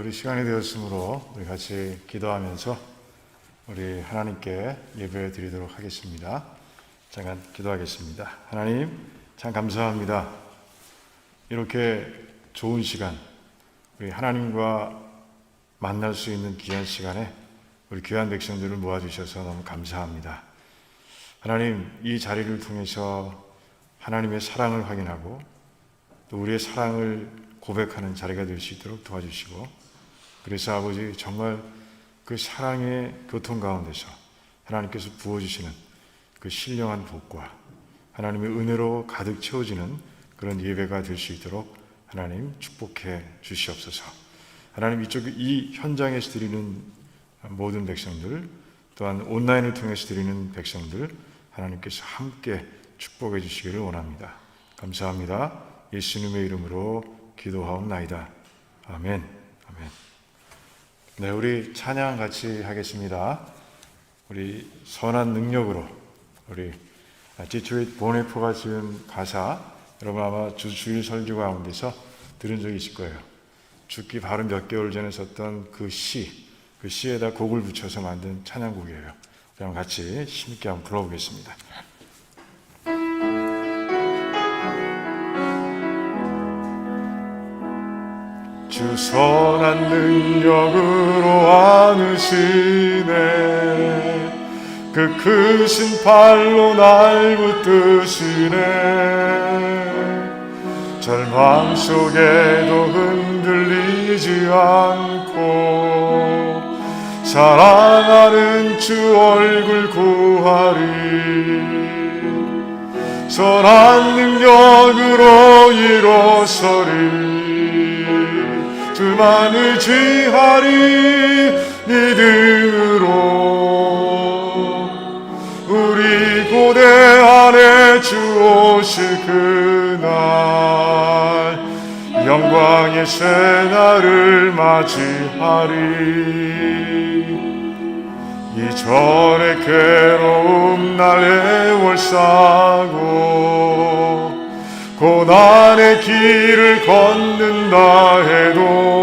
우리 시간이 되었으므로 우리 같이 기도하면서 우리 하나님께 예배 드리도록 하겠습니다. 잠깐 기도하겠습니다. 하나님, 참 감사합니다. 이렇게 좋은 시간, 우리 하나님과 만날 수 있는 귀한 시간에 우리 귀한 백성들을 모아주셔서 너무 감사합니다. 하나님, 이 자리를 통해서 하나님의 사랑을 확인하고 또 우리의 사랑을 고백하는 자리가 될 수 있도록 도와주시고, 그래서 아버지 정말 그 사랑의 교통 가운데서 하나님께서 부어주시는 그 신령한 복과 하나님의 은혜로 가득 채워지는 그런 예배가 될 수 있도록 하나님 축복해 주시옵소서. 하나님, 이 현장에서 드리는 모든 백성들, 또한 온라인을 통해서 드리는 백성들, 하나님께서 함께 축복해 주시기를 원합니다. 감사합니다. 예수님의 이름으로 기도하옵나이다. 아멘. 아멘. 네, 우리 찬양 같이 하겠습니다. 우리 선한 능력으로, 우리 디트로이트 보네포가 지은 가사, 여러분 아마 주일 설교 가운데서 들은 적이 있을 거예요. 죽기 바로 몇 개월 전에 썼던 그 시에다 곡을 붙여서 만든 찬양곡이에요. 그럼 같이 힘있게 한번 불러보겠습니다. 주 선한 능력으로 안으시네, 그 크신 팔로 날 붙드시네. 절망 속에도 흔들리지 않고 사랑하는 주 얼굴 구하리. 선한 능력으로 일어서리. 주만 의지하리. 믿음으로 우리 고대 안에 주 오실 그날 영광의 새날을 맞이하리. 이전의 괴로움 날 애월싸고 고난의 길을 걷는다 해도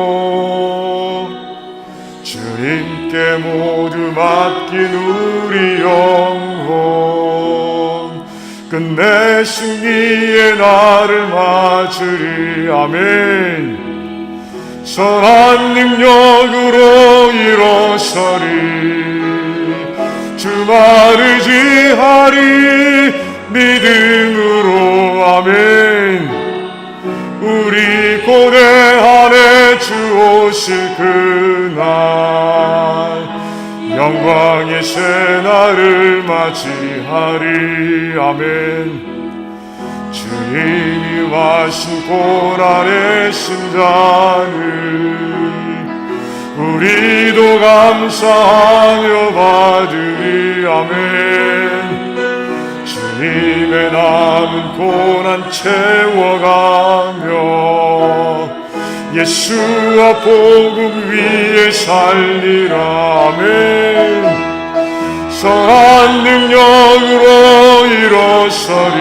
주님께 모두 맡긴 우리 영혼 끝내 승리의 날을 맞으리. 아멘. 선한 능력으로 일어서리. 주만 의지하리. 믿음으로. 아멘. 우리 고대 안에 주 오실 그날 영광의 새날을 맞이하리. 아멘. 주님이 와신 고난의 심장을 우리도 감사하며 받으리. 아멘. 주님의 남은 고난 채워가며 예수와 복음 위에 살리라. 아멘. 선한 능력으로 일어서리.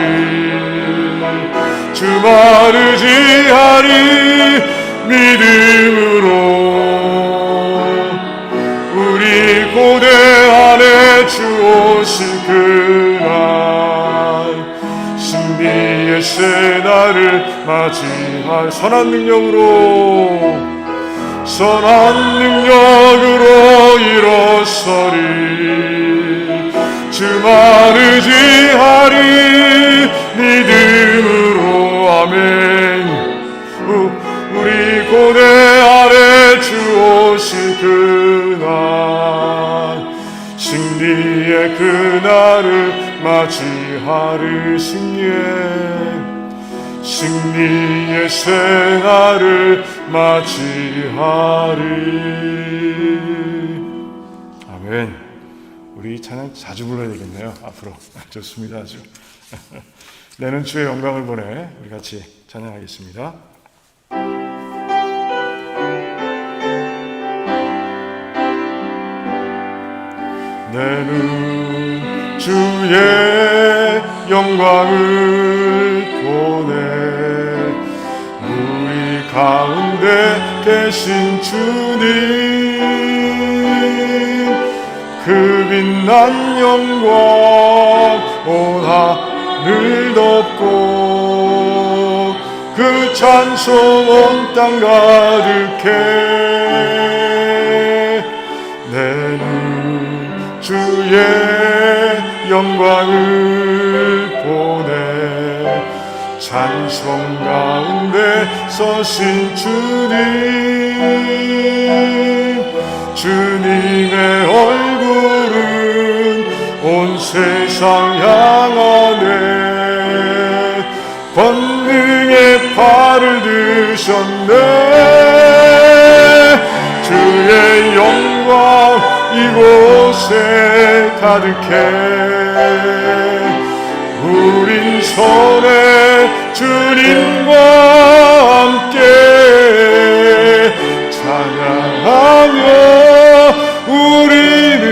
주만 의지하리. 믿음으로 우리 고대 안에 주 오실 그날 승리의 새날을 맞이할 선한 능력으로 일어서리. 주만 의지하리. 믿음으로. 아멘. 우리 고대 안에 주 오실 그날 승리의 그날을 맞이하리. 승리의 새날을 맞이하리. 아멘. 우리 찬양 자주 불러야 되겠네요. 앞으로. 좋습니다. 아주. 내는 주의 영광을 보내. 우리 같이 찬양하겠습니다. 내는 주의 영광을 보내. 우리 가운데 계신 주님, 그 빛난 영광 온 하늘 덮고 그 찬송 온 땅 가득해. 내 눈 주의 영광을 보네. 찬송 가운데 서신 주님, 주님의 얼굴은 온 세상 향하네. 권능의 팔을 드셨네. 주의 영광 이곳에 가득해. 우린 손에 주님과 함께 찬양하며 우리는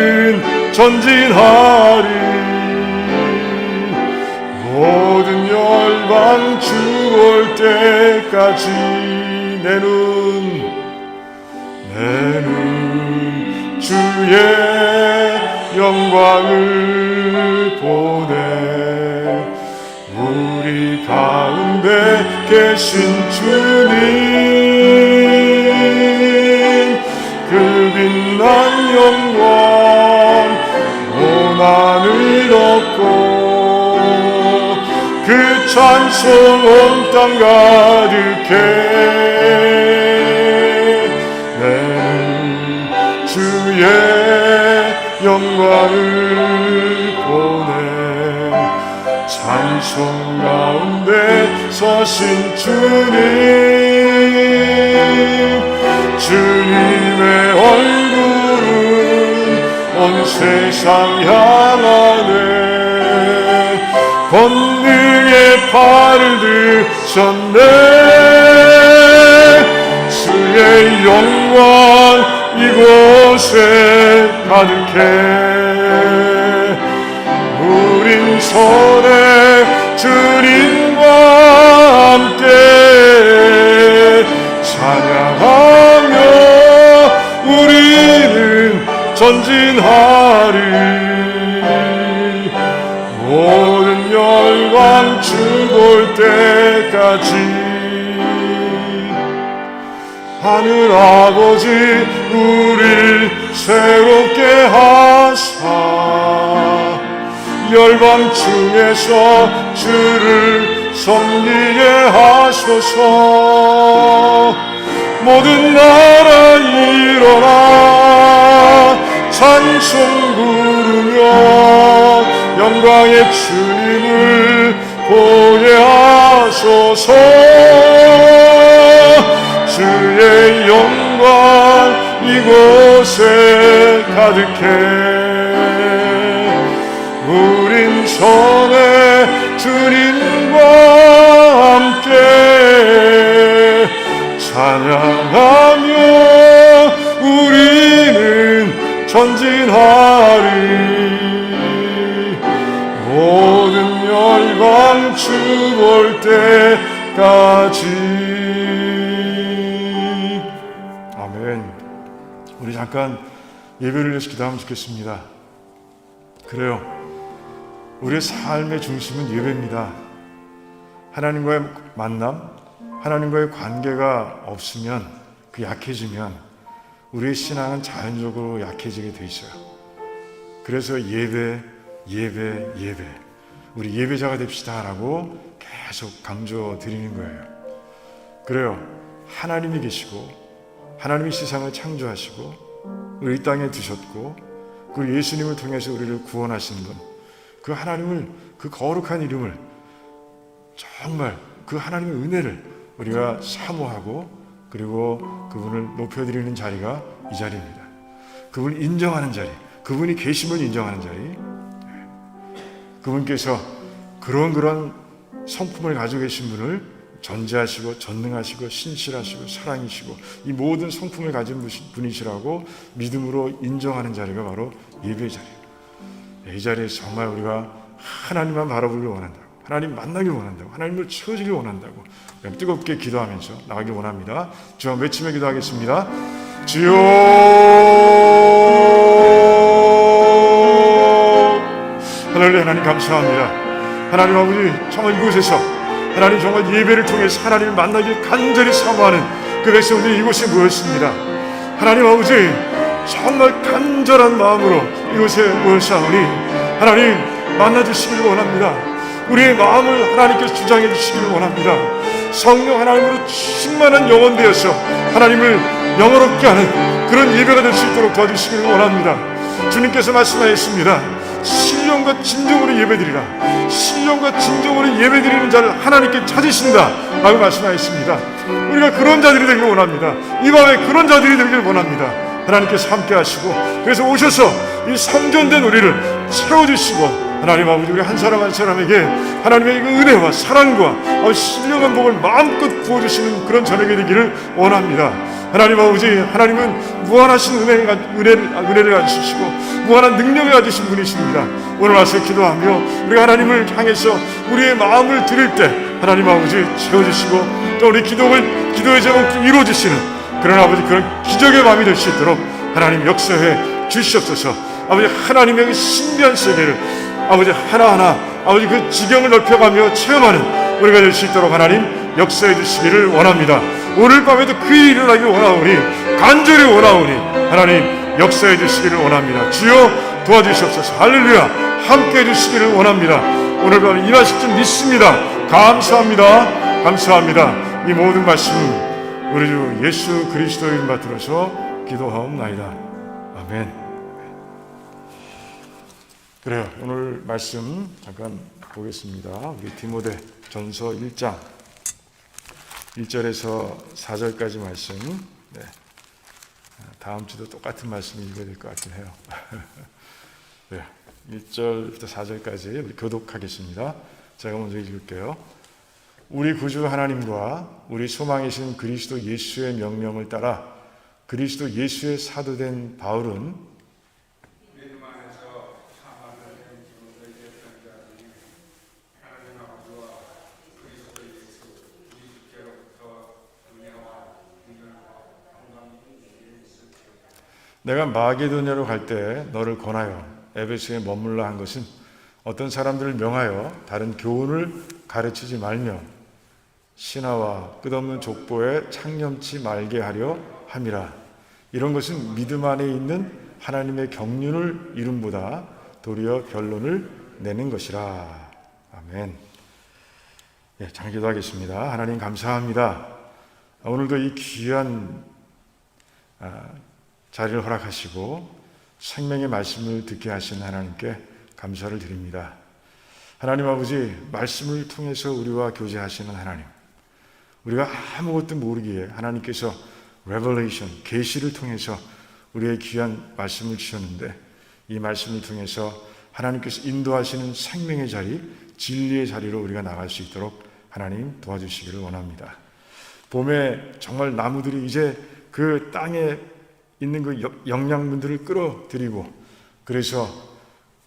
전진하리. 모든 열방 주 올 때까지 내 눈 주의 영광을 보네. 우리 가운데 계신 주님, 그 빛난 영광 온 하늘 덮고 그 찬송 온 땅 가득해. 내 주의 영광을 보네. 찬송 가운데 서신 주님, 주님의 얼굴은 온 세상 향하네. 권능의 팔을 드셨네. 주의 영광 이곳에 가득해. 우린 손에 주님과 함께 찬양하며 우리는 전진하리. 모든 열방 주 볼 때까지. 하늘 아버지 우릴 새롭게 하사 열방 중에서 주를 섬기게 하소서. 모든 나라 일어나 찬송 부르며 영광의 주님을 보게 하소서. 주의 영광 이곳에 가득해. 우린 손에 주님과 함께 찬양하며 우리는 전진하리. 모든 열방 주 볼 때까지. 아멘. 우리 잠깐 예배를 위해서 기도하면 좋겠습니다. 그래요, 우리의 삶의 중심은 예배입니다. 하나님과의 만남, 하나님과의 관계가 없으면, 그 약해지면 우리의 신앙은 자연적으로 약해지게 돼 있어요. 그래서 예배, 우리 예배자가 됩시다라고 계속 강조 드리는 거예요. 그래요, 하나님이 계시고 하나님이 세상을 창조하시고 우리 이 땅에 두셨고 그 예수님을 통해서 우리를 구원하시는 분, 그 하나님을, 그 거룩한 이름을, 정말 그 하나님의 은혜를 우리가 사모하고 그리고 그분을 높여드리는 자리가 이 자리입니다. 그분을 인정하는 자리, 그분이 계심을 인정하는 자리. 그분께서 그런 성품을 가지고 계신 분을 전지하시고 전능하시고 신실하시고 사랑이시고 이 모든 성품을 가진 분이시라고 믿음으로 인정하는 자리가 바로 예배의 자리예요. 이 자리에서 정말 우리가 하나님만 바라보길 원한다고, 하나님 만나길 원한다고, 하나님을 채워주길 원한다고 뜨겁게 기도하면서 나가길 원합니다. 주여 외치며 기도하겠습니다. 주여 할렐루야. 하나님 감사합니다. 하나님 아버지, 정말 이곳에서 하나님 정말 예배를 통해서 하나님을 만나길 간절히 사모하는 그 백성들이 이곳에 모였습니다. 하나님 아버지, 정말 간절한 마음으로 이곳에 모였사오니 하나님 만나주시길 원합니다. 우리의 마음을 하나님께서 주장해 주시길 원합니다. 성령 하나님으로 충만한 영혼 되어서 하나님을 영어롭게 하는 그런 예배가 될 수 있도록 도와주시길 원합니다. 주님께서 말씀하셨습니다. 신령과 진정으로 예배드리라. 신령과 진정으로 예배드리는 자를 하나님께 찾으신다 라고 말씀하셨습니다. 우리가 그런 자들이 되길 원합니다. 이 밤에 그런 자들이 되길 원합니다. 하나님께서 함께 하시고, 그래서 오셔서 이 성전된 우리를 채워주시고, 하나님 아버지, 우리 한 사람 한 사람에게 하나님의 그 은혜와 사랑과 신령한 복을 마음껏 부어주시는 그런 저녁이 되기를 원합니다. 하나님 아버지, 하나님은 무한하신 은혜를 가지시고 무한한 능력을 가지신 분이십니다. 오늘 와서 기도하며 우리가 하나님을 향해서 우리의 마음을 드릴 때 하나님 아버지 채워주시고, 또 우리 기도의 제목을 이루어주시는 그런 아버지, 그런 기적의 밤이 될 수 있도록 하나님 역사해 주시옵소서. 아버지, 하나님의 그 신비한 세계를 아버지 하나하나 아버지 그 지경을 넓혀가며 체험하는 우리가 될 수 있도록 하나님 역사해 주시기를 원합니다. 오늘 밤에도 그 일이 일어나길 원하오니, 간절히 원하오니 하나님 역사해 주시기를 원합니다. 주여 도와주시옵소서. 할렐루야. 함께 해주시기를 원합니다. 오늘 밤에 임하실 줄 믿습니다. 감사합니다. 감사합니다. 이 모든 말씀 우리 주 예수 그리스도의 이름 받들어서 기도하옵나이다. 아멘. 그래요. 오늘 말씀 잠깐 보겠습니다. 우리 디모데 전서 1장 1절에서 4절까지 말씀. 네. 다음 주도 똑같은 말씀 읽어야 될 것 같긴 해요. 네. 1절부터 4절까지 우리 교독하겠습니다. 제가 먼저 읽을게요. 우리 구주 하나님과 우리 소망이신 그리스도 예수의 명령을 따라 그리스도 예수의 사도된 바울은 내가 마게도냐로 갈 때 너를 권하여 에베소에 머물러 한 것은 어떤 사람들을 명하여 다른 교훈을 가르치지 말며 신하와 끝없는 족보에 창념치 말게 하려 함이라. 이런 것은 믿음 안에 있는 하나님의 경륜을 이름보다 도리어 결론을 내는 것이라. 아멘. 예, 잘 기도하겠습니다. 하나님 감사합니다. 오늘도 이 귀한 자리를 허락하시고 생명의 말씀을 듣게 하신 하나님께 감사를 드립니다. 하나님 아버지, 말씀을 통해서 우리와 교제하시는 하나님, 우리가 아무것도 모르기에 하나님께서 레벨레이션, 계시를 통해서 우리의 귀한 말씀을 주셨는데, 이 말씀을 통해서 하나님께서 인도하시는 생명의 자리, 진리의 자리로 우리가 나갈 수 있도록 하나님 도와주시기를 원합니다. 봄에 정말 나무들이 이제 그 땅에 있는 그 영양분들을 끌어들이고, 그래서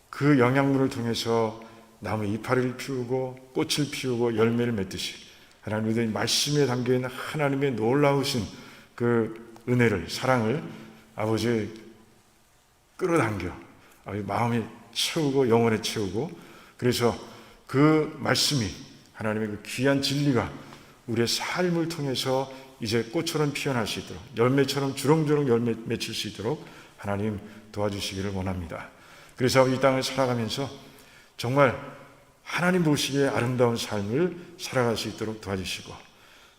그 영양분을 통해서 나무 이파리를 피우고 꽃을 피우고 열매를 맺듯이 하나님의 말씀에 담겨있는 하나님의 놀라우신 그 은혜를, 사랑을 아버지 끌어당겨 아버지 마음에 채우고 영혼에 채우고, 그래서 그 말씀이 하나님의 그 귀한 진리가 우리의 삶을 통해서 이제 꽃처럼 피어날 수 있도록, 열매처럼 주렁주렁 열매 맺힐 수 있도록 하나님 도와주시기를 원합니다. 그래서 이 땅을 살아가면서 정말 하나님 보시기에 아름다운 삶을 살아갈 수 있도록 도와주시고,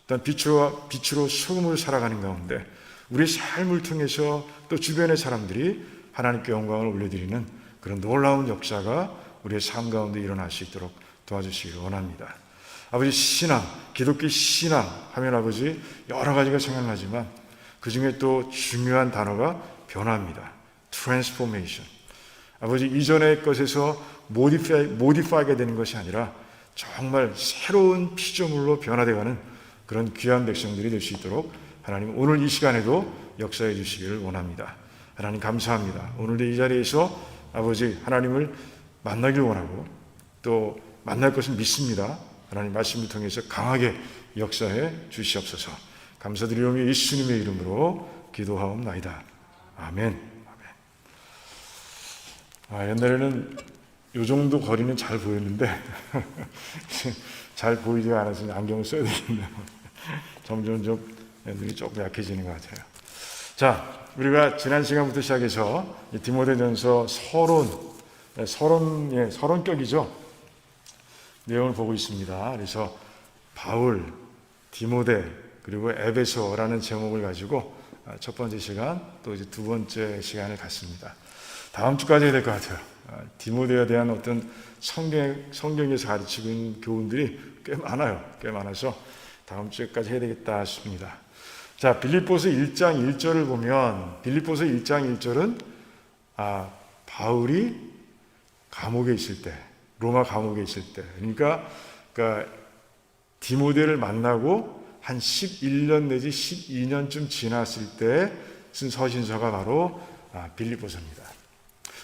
일단 빛으로 소금으로 살아가는 가운데 우리 삶을 통해서 또 주변의 사람들이 하나님께 영광을 올려드리는 그런 놀라운 역사가 우리의 삶 가운데 일어날 수 있도록 도와주시기를 원합니다. 아버지, 신앙, 기독교 신앙 하면 아버지 여러 가지가 생각나지만 그 중에 또 중요한 단어가 변화입니다. 트랜스포메이션. 아버지, 이전의 것에서 모디파이가 되는 것이 아니라 정말 새로운 피조물로 변화되어가는 그런 귀한 백성들이 될 수 있도록 하나님 오늘 이 시간에도 역사해 주시기를 원합니다. 하나님 감사합니다. 오늘도 이 자리에서 아버지 하나님을 만나길 원하고 또 만날 것을 믿습니다. 하나님 말씀을 통해서 강하게 역사해 주시옵소서. 감사드리오며 예수님의 이름으로 기도하옵나이다. 아멘. 옛날에는 이 정도 거리는 잘 보였는데 잘 보이지 않아서 안경을 써야 되겠네요. 점점 좀 눈이 조금 약해지는 것 같아요. 자, 우리가 지난 시간부터 시작해서 디모데전서 서론격이죠. 내용을 보고 있습니다. 그래서 바울, 디모데, 그리고 에베소라는 제목을 가지고 첫 번째 시간, 또 이제 두 번째 시간을 갖습니다. 다음 주까지 해야 될 것 같아요. 디모데에 대한 어떤 성경에서 가르치고 있는 교훈들이 꽤 많아요. 꽤 많아서 다음 주까지 해야 되겠다 싶습니다. 자, 빌립보서 1장 1절을 보면, 빌립보서 1장 1절은 바울이 감옥에 있을 때, 로마 감옥에 있을 때, 그러니까 디모데를 만나고 한 11년 내지 12년쯤 지났을 때 쓴 서신서가 바로 빌립보서입니다.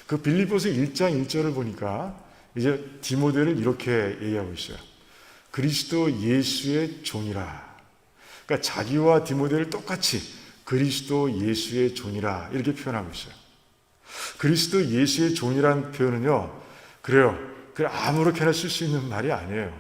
그 빌립보서 1장 1절을 보니까 이제 디모데를 이렇게 얘기하고 있어요. 그리스도 예수의 종이라. 그러니까 자기와 디모데를 똑같이 그리스도 예수의 종이라 이렇게 표현하고 있어요. 그리스도 예수의 종이라는 표현은요, 그래요. 아무렇게나 쓸 수 있는 말이 아니에요.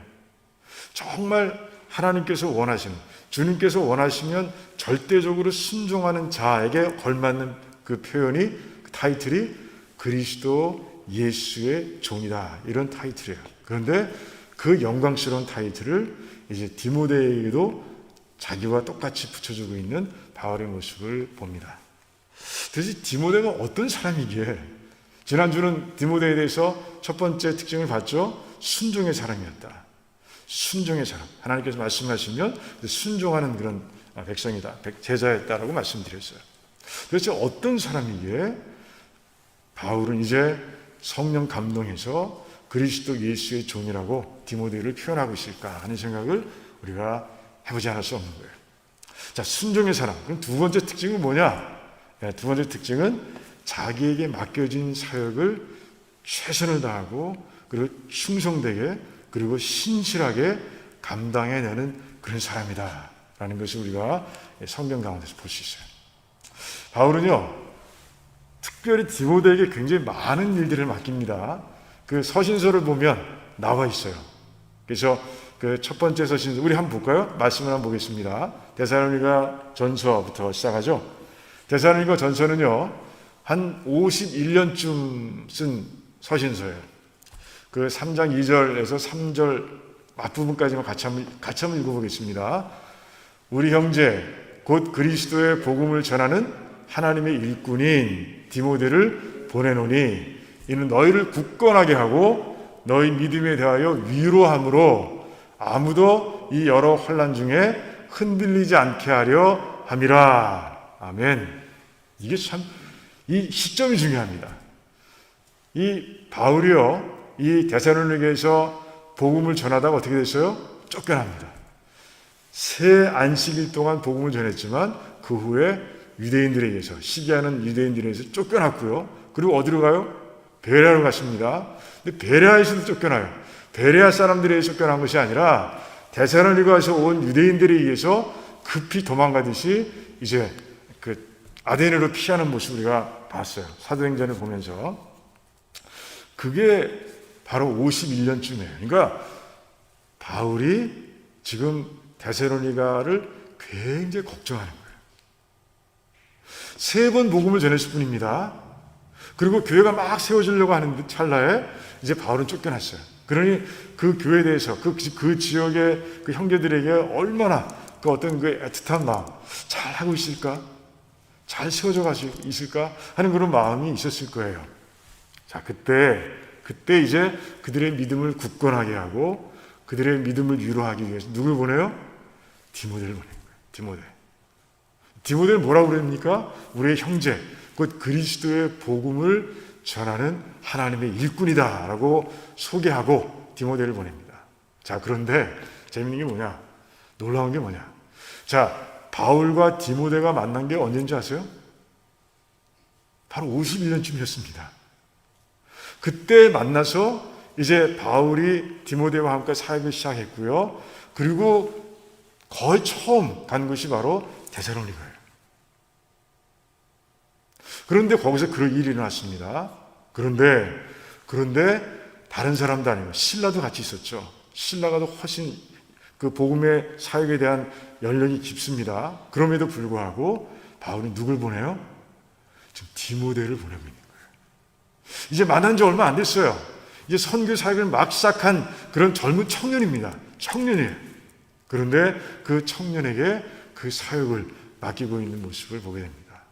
정말 하나님께서 원하시는, 주님께서 원하시면 절대적으로 순종하는 자에게 걸맞는 그 표현이, 그 타이틀이 그리스도 예수의 종이다, 이런 타이틀이에요. 그런데 그 영광스러운 타이틀을 이제 디모데에게도 자기와 똑같이 붙여주고 있는 바울의 모습을 봅니다. 도대체 디모데가 어떤 사람이기에, 지난주는 디모데에 대해서 첫 번째 특징을 봤죠. 순종의 사람이었다. 순종의 사람. 하나님께서 말씀하시면 순종하는 그런 백성이다, 제자였다라고 말씀드렸어요. 도대체 어떤 사람이기에 바울은 이제 성령 감동해서 그리스도 예수의 종이라고 디모데를 표현하고 있을까 하는 생각을 우리가 해보지 않을 수 없는 거예요. 자, 순종의 사람. 그럼 두 번째 특징은 뭐냐? 두 번째 특징은 자기에게 맡겨진 사역을 최선을 다하고, 그리고 충성되게, 그리고 신실하게 감당해내는 그런 사람이다 라는 것을 우리가 성경 가운데서 볼 수 있어요. 바울은요, 특별히 디모데에게 굉장히 많은 일들을 맡깁니다. 그 서신서를 보면 나와 있어요. 그래서 그 첫 번째 서신서, 우리 한번 볼까요? 말씀을 한번 보겠습니다. 데살로니가 전서부터 시작하죠. 데살로니가 전서는요, 한 51년쯤 쓴 서신서예요. 그 3장 2절에서 3절 앞부분까지만 같이 한번 읽어보겠습니다. 우리 형제 곧 그리스도의 복음을 전하는 하나님의 일꾼인 디모데를 보내노니 이는 너희를 굳건하게 하고 너희 믿음에 대하여 위로함으로 아무도 이 여러 환난 중에 흔들리지 않게 하려 함이라. 아멘. 이게 참, 이 시점이 중요합니다. 이 바울이요, 이 데살로니가에서 복음을 전하다가 어떻게 됐어요? 쫓겨납니다. 새 안식일 동안 복음을 전했지만 그 후에 유대인들에 의해서, 시기하는 유대인들에 의해서 쫓겨났고요. 그리고 어디로 가요? 베레아로 갔습니다. 근데 베레아에서도 쫓겨나요. 베레아 사람들에 의해서 쫓겨난 것이 아니라 데살로니가에서 온 유대인들에 의해서 급히 도망가듯이 이제 그 아데네로 피하는 모습을 우리가 봤어요. 사도행전을 보면서. 그게 바로 51년쯤이에요. 그러니까 바울이 지금 데살로니가를 굉장히 걱정하는 거예요. 3번 복음을 전했을 뿐입니다. 그리고 교회가 막 세워지려고 하는 찰나에 이제 바울은 쫓겨났어요. 그러니 그 교회에 대해서 그 지역의 그 형제들에게 얼마나 그 어떤 그 애틋한 마음, 잘 하고 있을까? 잘 세워져 가지고 있을까? 하는 그런 마음이 있었을 거예요. 자, 그때 이제 그들의 믿음을 굳건하게 하고 그들의 믿음을 위로하기 위해서 누굴 보내요? 디모데를 보낸 거예요. 디모데는 뭐라고 그럽니까? 우리의 형제, 곧 그리스도의 복음을 전하는 하나님의 일꾼이다 라고 소개하고 디모데를 보냅니다. 자, 그런데 재밌는 게 뭐냐? 놀라운 게 뭐냐? 자, 바울과 디모데가 만난 게 언제인지 아세요? 바로 51년쯤이었습니다. 그때 만나서 이제 바울이 디모데와 함께 사역을 시작했고요. 그리고 거의 처음 간 곳이 바로 데살로니가예요. 그런데 거기서 그런 일이 일어났습니다. 그런데 다른 사람도 아니고 신라도 같이 있었죠. 신라가 더 훨씬 그 복음의 사역에 대한 연령이 깊습니다. 그럼에도 불구하고 바울은 누굴 보내요? 지금 디모데를 보내고 있는 거예요. 이제 만난 지 얼마 안 됐어요. 이제 선교 사역을 막 시작한 그런 젊은 청년입니다. 청년이에요. 그런데 그 청년에게 그 사역을 맡기고 있는 모습을 보게 됩니다.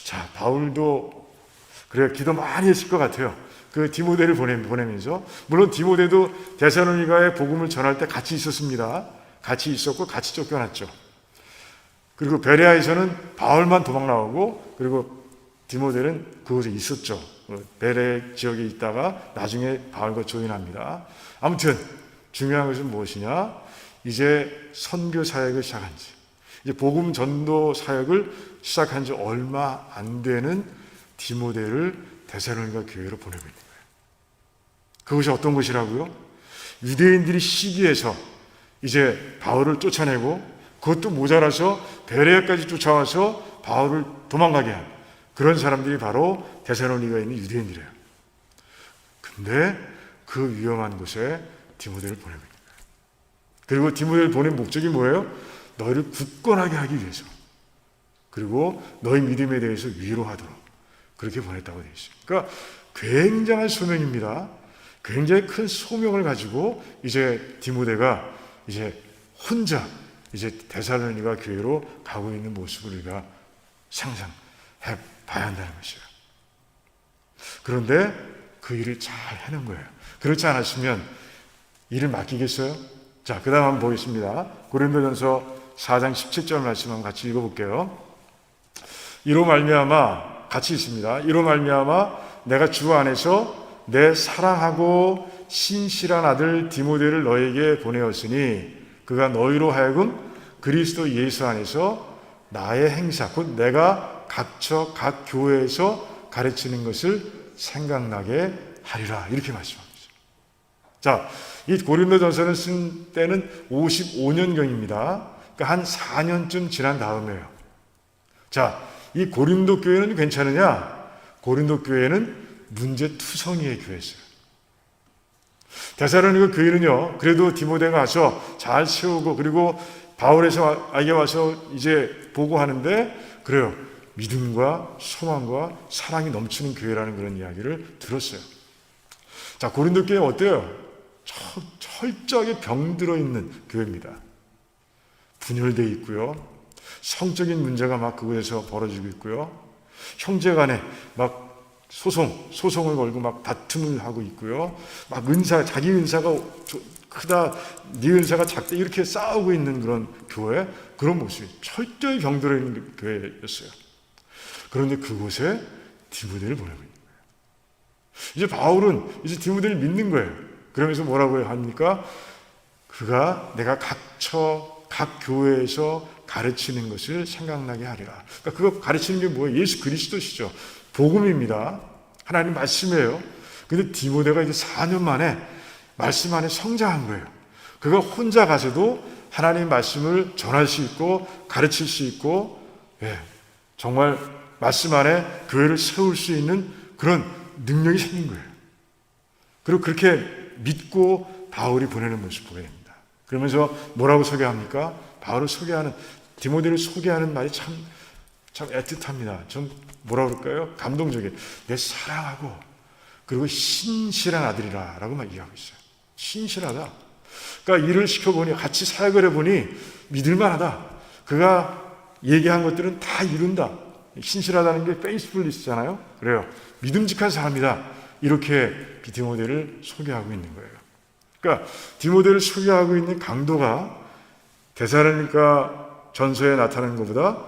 자, 바울도 그래 기도 많이 했을 것 같아요. 그 디모데를 보내면서, 물론 디모데도 데살로니가의 복음을 전할 때 같이 있었습니다. 같이 있었고 같이 쫓겨났죠. 그리고 베레아에서는 바울만 도망 나오고, 그리고 디모데는 그곳에 있었죠. 베레 지역에 있다가 나중에 바울과 조인합니다. 아무튼 중요한 것은 무엇이냐? 이제 선교 사역을 시작한 지, 이제 복음 전도 사역을 시작한 지 얼마 안 되는 디모데를 데살로니가 교회로 보내고 있는 거예요. 그것이 어떤 것이라고요? 유대인들이 시기해서 이제 바울을 쫓아내고, 그것도 모자라서 베레아까지 쫓아와서 바울을 도망가게 한 그런 사람들이 바로 데살로니가에 있는 유대인들이에요. 근데 그 위험한 곳에 디모데를 보내고 있는 거예요. 그리고 디모데를 보낸 목적이 뭐예요? 너희를 굳건하게 하기 위해서, 그리고 너희 믿음에 대해서 위로하도록 그렇게 보냈다고 되어 있어요. 그러니까 굉장한 소명입니다. 굉장히 큰 소명을 가지고 이제 디모데가 이제 혼자 이제 데살로니가 교회로 가고 있는 모습을 우리가 상상해 봐야 한다는 것이에요. 그런데 그 일을 잘 해낸 거예요. 그렇지 않았으면 일을 맡기겠어요? 자, 그 다음 한번 보겠습니다. 고린도전서 4장 17절 말씀 한번 같이 읽어볼게요. 이로 말미암아, 같이 있습니다. 이로 말미암아 내가 주 안에서 내 사랑하고 신실한 아들 디모데를 너에게 보내었으니 그가 너희로 하여금 그리스도 예수 안에서 나의 행사, 곧 내가 각처 각 교회에서 가르치는 것을 생각나게 하리라, 이렇게 말씀합니다. 자, 이 고린도전서를 쓴 때는 55년경입니다. 그러니까 한 4년쯤 지난 다음에요. 자, 이 고린도 교회는 괜찮으냐? 고린도 교회는 문제투성이의 교회였어요. 데살로니가 교회는요, 그래도 디모데가 와서 잘 세우고, 그리고 바울에게 와서 이제 보고하는데, 그래요, 믿음과 소망과 사랑이 넘치는 교회라는 그런 이야기를 들었어요. 자, 고린도 교회 어때요? 철저하게 병들어 있는 교회입니다. 분열되어 있고요, 성적인 문제가 막 그곳에서 벌어지고 있고요, 형제간에 막 소송을 걸고 막 다툼을 하고 있고요, 막 자기 은사가 크다, 네 은사가 작다, 이렇게 싸우고 있는 그런 교회, 그런 모습이 철저히 병들어 있는 교회였어요. 그런데 그곳에 디모데를 보내고 있는 거예요. 이제 바울은 이제 디모데를 믿는 거예요. 그러면서 뭐라고 합니까? 그가 내가 각 교회에서 가르치는 것을 생각나게 하리라. 그러니까 그거 가르치는 게 뭐예요? 예수 그리스도시죠. 복음입니다. 하나님 말씀이에요. 근데 디모데가 이제 4년 만에 말씀 안에 성장한 거예요. 그가 혼자 가서도 하나님 말씀을 전할 수 있고 가르칠 수 있고, 정말 말씀 안에 교회를 세울 수 있는 그런 능력이 생긴 거예요. 그리고 그렇게 믿고 바울이 보내는 모습을 보게 됩니다. 그러면서 뭐라고 소개합니까? 바울을 소개하는, 디모데를 소개하는 말이 참 애틋합니다. 좀 뭐라 그럴까요? 감동적이에요. 내 사랑하고 그리고 신실한 아들이라 라고 막 얘기하고 있어요. 신실하다. 그러니까 일을 시켜보니, 같이 사역을 해보니 믿을만하다. 그가 얘기한 것들은 다 이룬다. 신실하다는 게 페이스풀리스잖아요. 그래요. 믿음직한 사람이다. 이렇게 디모데를 소개하고 있는 거예요. 그러니까 디모데를 소개하고 있는 강도가 데살로니가 전서에 나타나는 것보다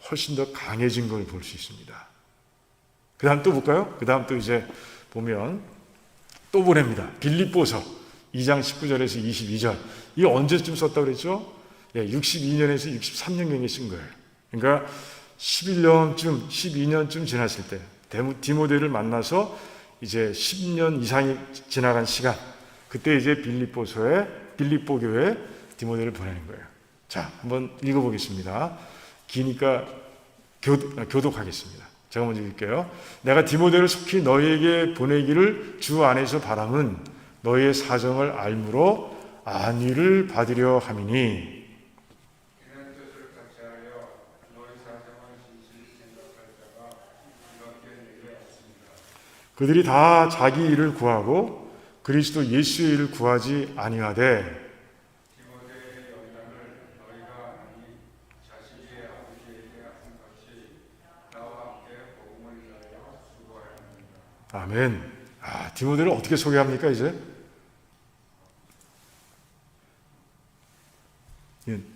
훨씬 더 강해진 걸 볼 수 있습니다. 그 다음 또 볼까요? 그 다음 또 이제 보면 또 보냅니다. 빌립보서 2장 19절에서 22절. 이게 언제쯤 썼다고 그랬죠? 62년에서 63년경에 쓴 거예요. 그러니까 11년쯤, 12년쯤 지났을 때 디모데를 만나서 이제 10년 이상이 지나간 시간, 그때 이제 빌립보 교회에 디모데를 보내는 거예요. 자, 한번 읽어보겠습니다. 기니까 교독하겠습니다. 제가 먼저 읽을게요. 내가 디모데를 속히 너희에게 보내기를 주 안에서 바람은 너희의 사정을 알므로 안위를 받으려 함이니, 그들이 다 자기 일을 구하고 그리스도 예수의 일을 구하지 아니하되 아멘. 디모데를 어떻게 소개합니까 이제?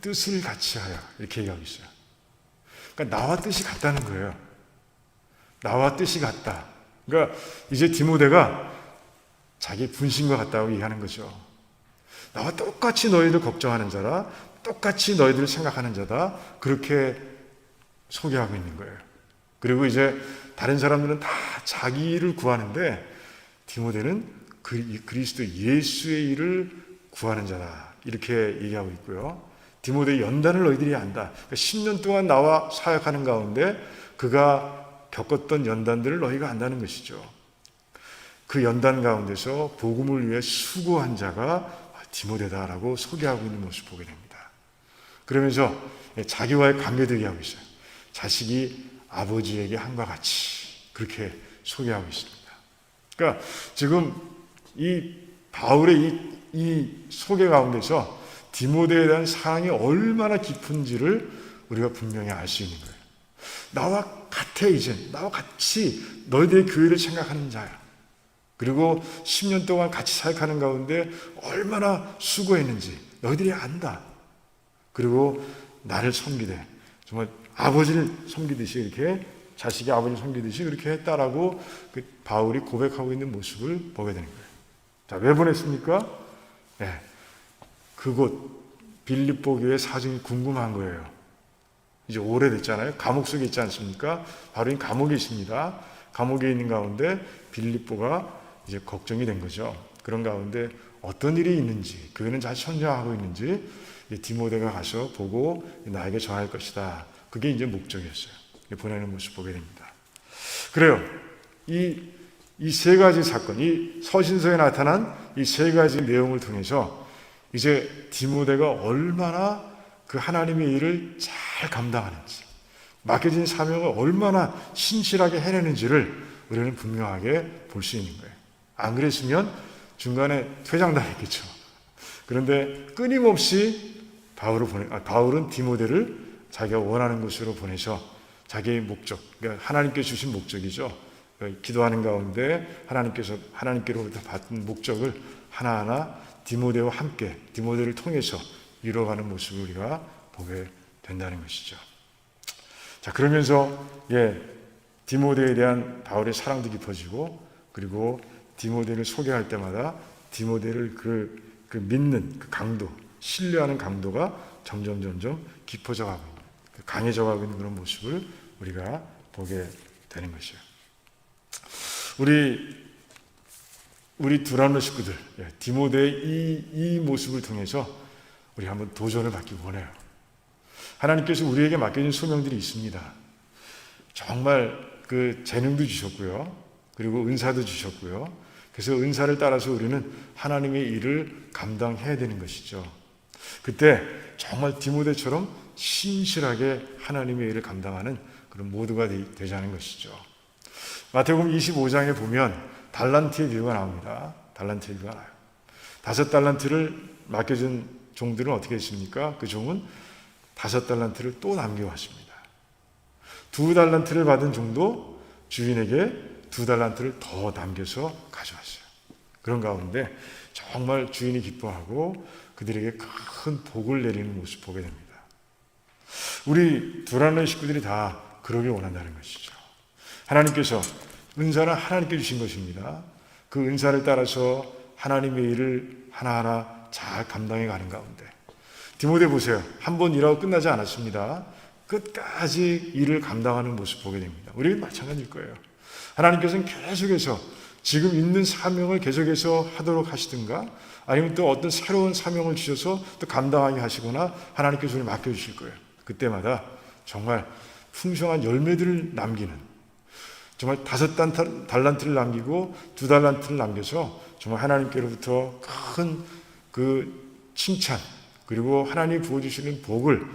뜻을 같이 하여 이렇게 얘기하고 있어요. 그러니까 나와 뜻이 같다는 거예요. 나와 뜻이 같다. 그러니까 이제 디모데가 자기 분신과 같다고 얘기하는 거죠. 나와 똑같이 너희들 걱정하는 자라, 똑같이 너희들을 생각하는 자다, 그렇게 소개하고 있는 거예요. 그리고 이제 다른 사람들은 다 자기 일을 구하는데 디모데는 그리스도 예수의 일을 구하는 자다, 이렇게 얘기하고 있고요. 디모데의 연단을 너희들이 안다. 그러니까 10년 동안 나와 사역하는 가운데 그가 겪었던 연단들을 너희가 안다는 것이죠. 그 연단 가운데서 복음을 위해 수고한 자가 디모데다라고 소개하고 있는 모습을 보게 됩니다. 그러면서 자기와의 관계도 얘기하고 있어요. 자식이 아버지에게 한과 같이, 그렇게 소개하고 있습니다. 그러니까 지금 이 바울의 이 소개 가운데서 디모데에 대한 사랑이 얼마나 깊은지를 우리가 분명히 알 수 있는 거예요. 나와 같아, 이제 나와 같이 너희들의 교회를 생각하는 자야. 그리고 10년 동안 같이 사역하는 가운데 얼마나 수고했는지 너희들이 안다. 그리고 나를 섬기되 정말 아버지를 섬기듯이, 이렇게 자식이 아버지를 섬기듯이 그렇게 했다라고 그 바울이 고백하고 있는 모습을 보게 되는 거예요. 자, 왜 보냈습니까? 네, 그곳 빌립보 교회 사정이 궁금한 거예요. 이제 오래됐잖아요. 감옥 속에 있지 않습니까? 바로 이 감옥에 있습니다. 감옥에 있는 가운데 빌립보가 이제 걱정이 된 거죠. 그런 가운데 어떤 일이 있는지, 교회는 잘 선정하고 있는지 디모데가 가서 보고 나에게 전할 것이다. 그게 이제 목적이었어요. 보내는 모습 보게 됩니다. 그래요. 이 세 가지 사건, 이 서신서에 나타난 이 세 가지 내용을 통해서 이제 디모데가 얼마나 그 하나님의 일을 잘 감당하는지, 맡겨진 사명을 얼마나 신실하게 해내는지를 우리는 분명하게 볼 수 있는 거예요. 안 그랬으면 중간에 퇴장당했겠죠. 그런데 끊임없이 바울은 디모데를 자기가 원하는 곳으로 보내서 자기의 목적, 그러니까 하나님께 주신 목적이죠. 기도하는 가운데 하나님께로부터 받은 목적을 하나하나 디모데와 함께, 디모데를 통해서 이루어가는 모습을 우리가 보게 된다는 것이죠. 자, 그러면서 디모데에 대한 바울의 사랑도 깊어지고, 그리고 디모데를 소개할 때마다 디모데를 그 믿는 그 강도, 신뢰하는 강도가 점점 깊어져 가고 있는, 강해져 가고 있는 그런 모습을 우리가 보게 되는 것이에요. 우리 두란노 식구들, 디모데의 이 모습을 통해서 우리 한번 도전을 받기 원해요. 하나님께서 우리에게 맡겨진 소명들이 있습니다. 정말 그 재능도 주셨고요, 그리고 은사도 주셨고요. 그래서 은사를 따라서 우리는 하나님의 일을 감당해야 되는 것이죠. 그때 정말 디모데처럼 신실하게 하나님의 일을 감당하는 그런 모두가 되자는 것이죠. 마태복음 25장에 보면 달란트의 비유가 나옵니다. 달란트의 비유가 나요. 5달란트를 맡겨준 종들은 어떻게 했습니까? 그 종은 5달란트를 또 남겨왔습니다. 2달란트를 받은 종도 주인에게 2달란트를 더 남겨서 가져왔어요. 그런 가운데 정말 주인이 기뻐하고 그들에게 큰 복을 내리는 모습을 보게 됩니다. 우리 두란노의 식구들이 다 그러길 원한다는 것이죠. 하나님께서, 은사는 하나님께 주신 것입니다. 그 은사를 따라서 하나님의 일을 하나하나 잘 감당해 가는 가운데, 디모데 보세요. 한 번 일하고 끝나지 않았습니다. 끝까지 일을 감당하는 모습 보게 됩니다. 우리는 마찬가지일 거예요. 하나님께서는 계속해서 지금 있는 사명을 계속해서 하도록 하시든가 아니면 또 어떤 새로운 사명을 주셔서 또 감당하게 하시거나 하나님께서 우리 맡겨주실 거예요. 그때마다 정말 풍성한 열매들을 남기는, 정말 5달란트를 남기고 2달란트를 남겨서 정말 하나님께로부터 큰 그 칭찬, 그리고 하나님이 부어주시는 복을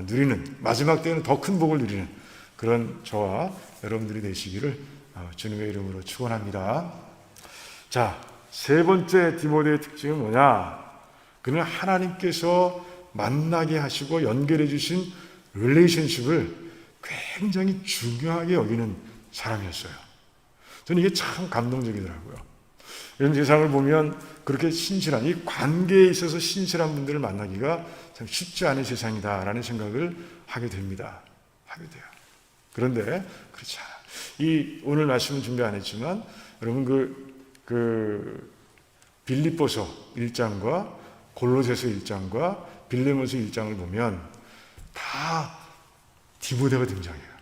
누리는, 마지막 때는 더 큰 복을 누리는 그런 저와 여러분들이 되시기를 주님의 이름으로 축원합니다. 자, 세 번째 디모데의 특징은 뭐냐? 그는 하나님께서 만나게 하시고 연결해 주신 릴레이션십을 굉장히 중요하게 여기는 사람이었어요. 저는 이게 참 감동적이더라고요. 이런 세상을 보면 그렇게 신실한, 이 관계에 있어서 신실한 분들을 만나기가 참 쉽지 않은 세상이다라는 생각을 하게 됩니다. 하게 돼요. 그런데 그렇지 않아요. 이 오늘 말씀은 준비 안 했지만 여러분 빌립보서 1장과 골로새서 1장과 빌레몬서 1장을 보면 다 디모데가 등장해요.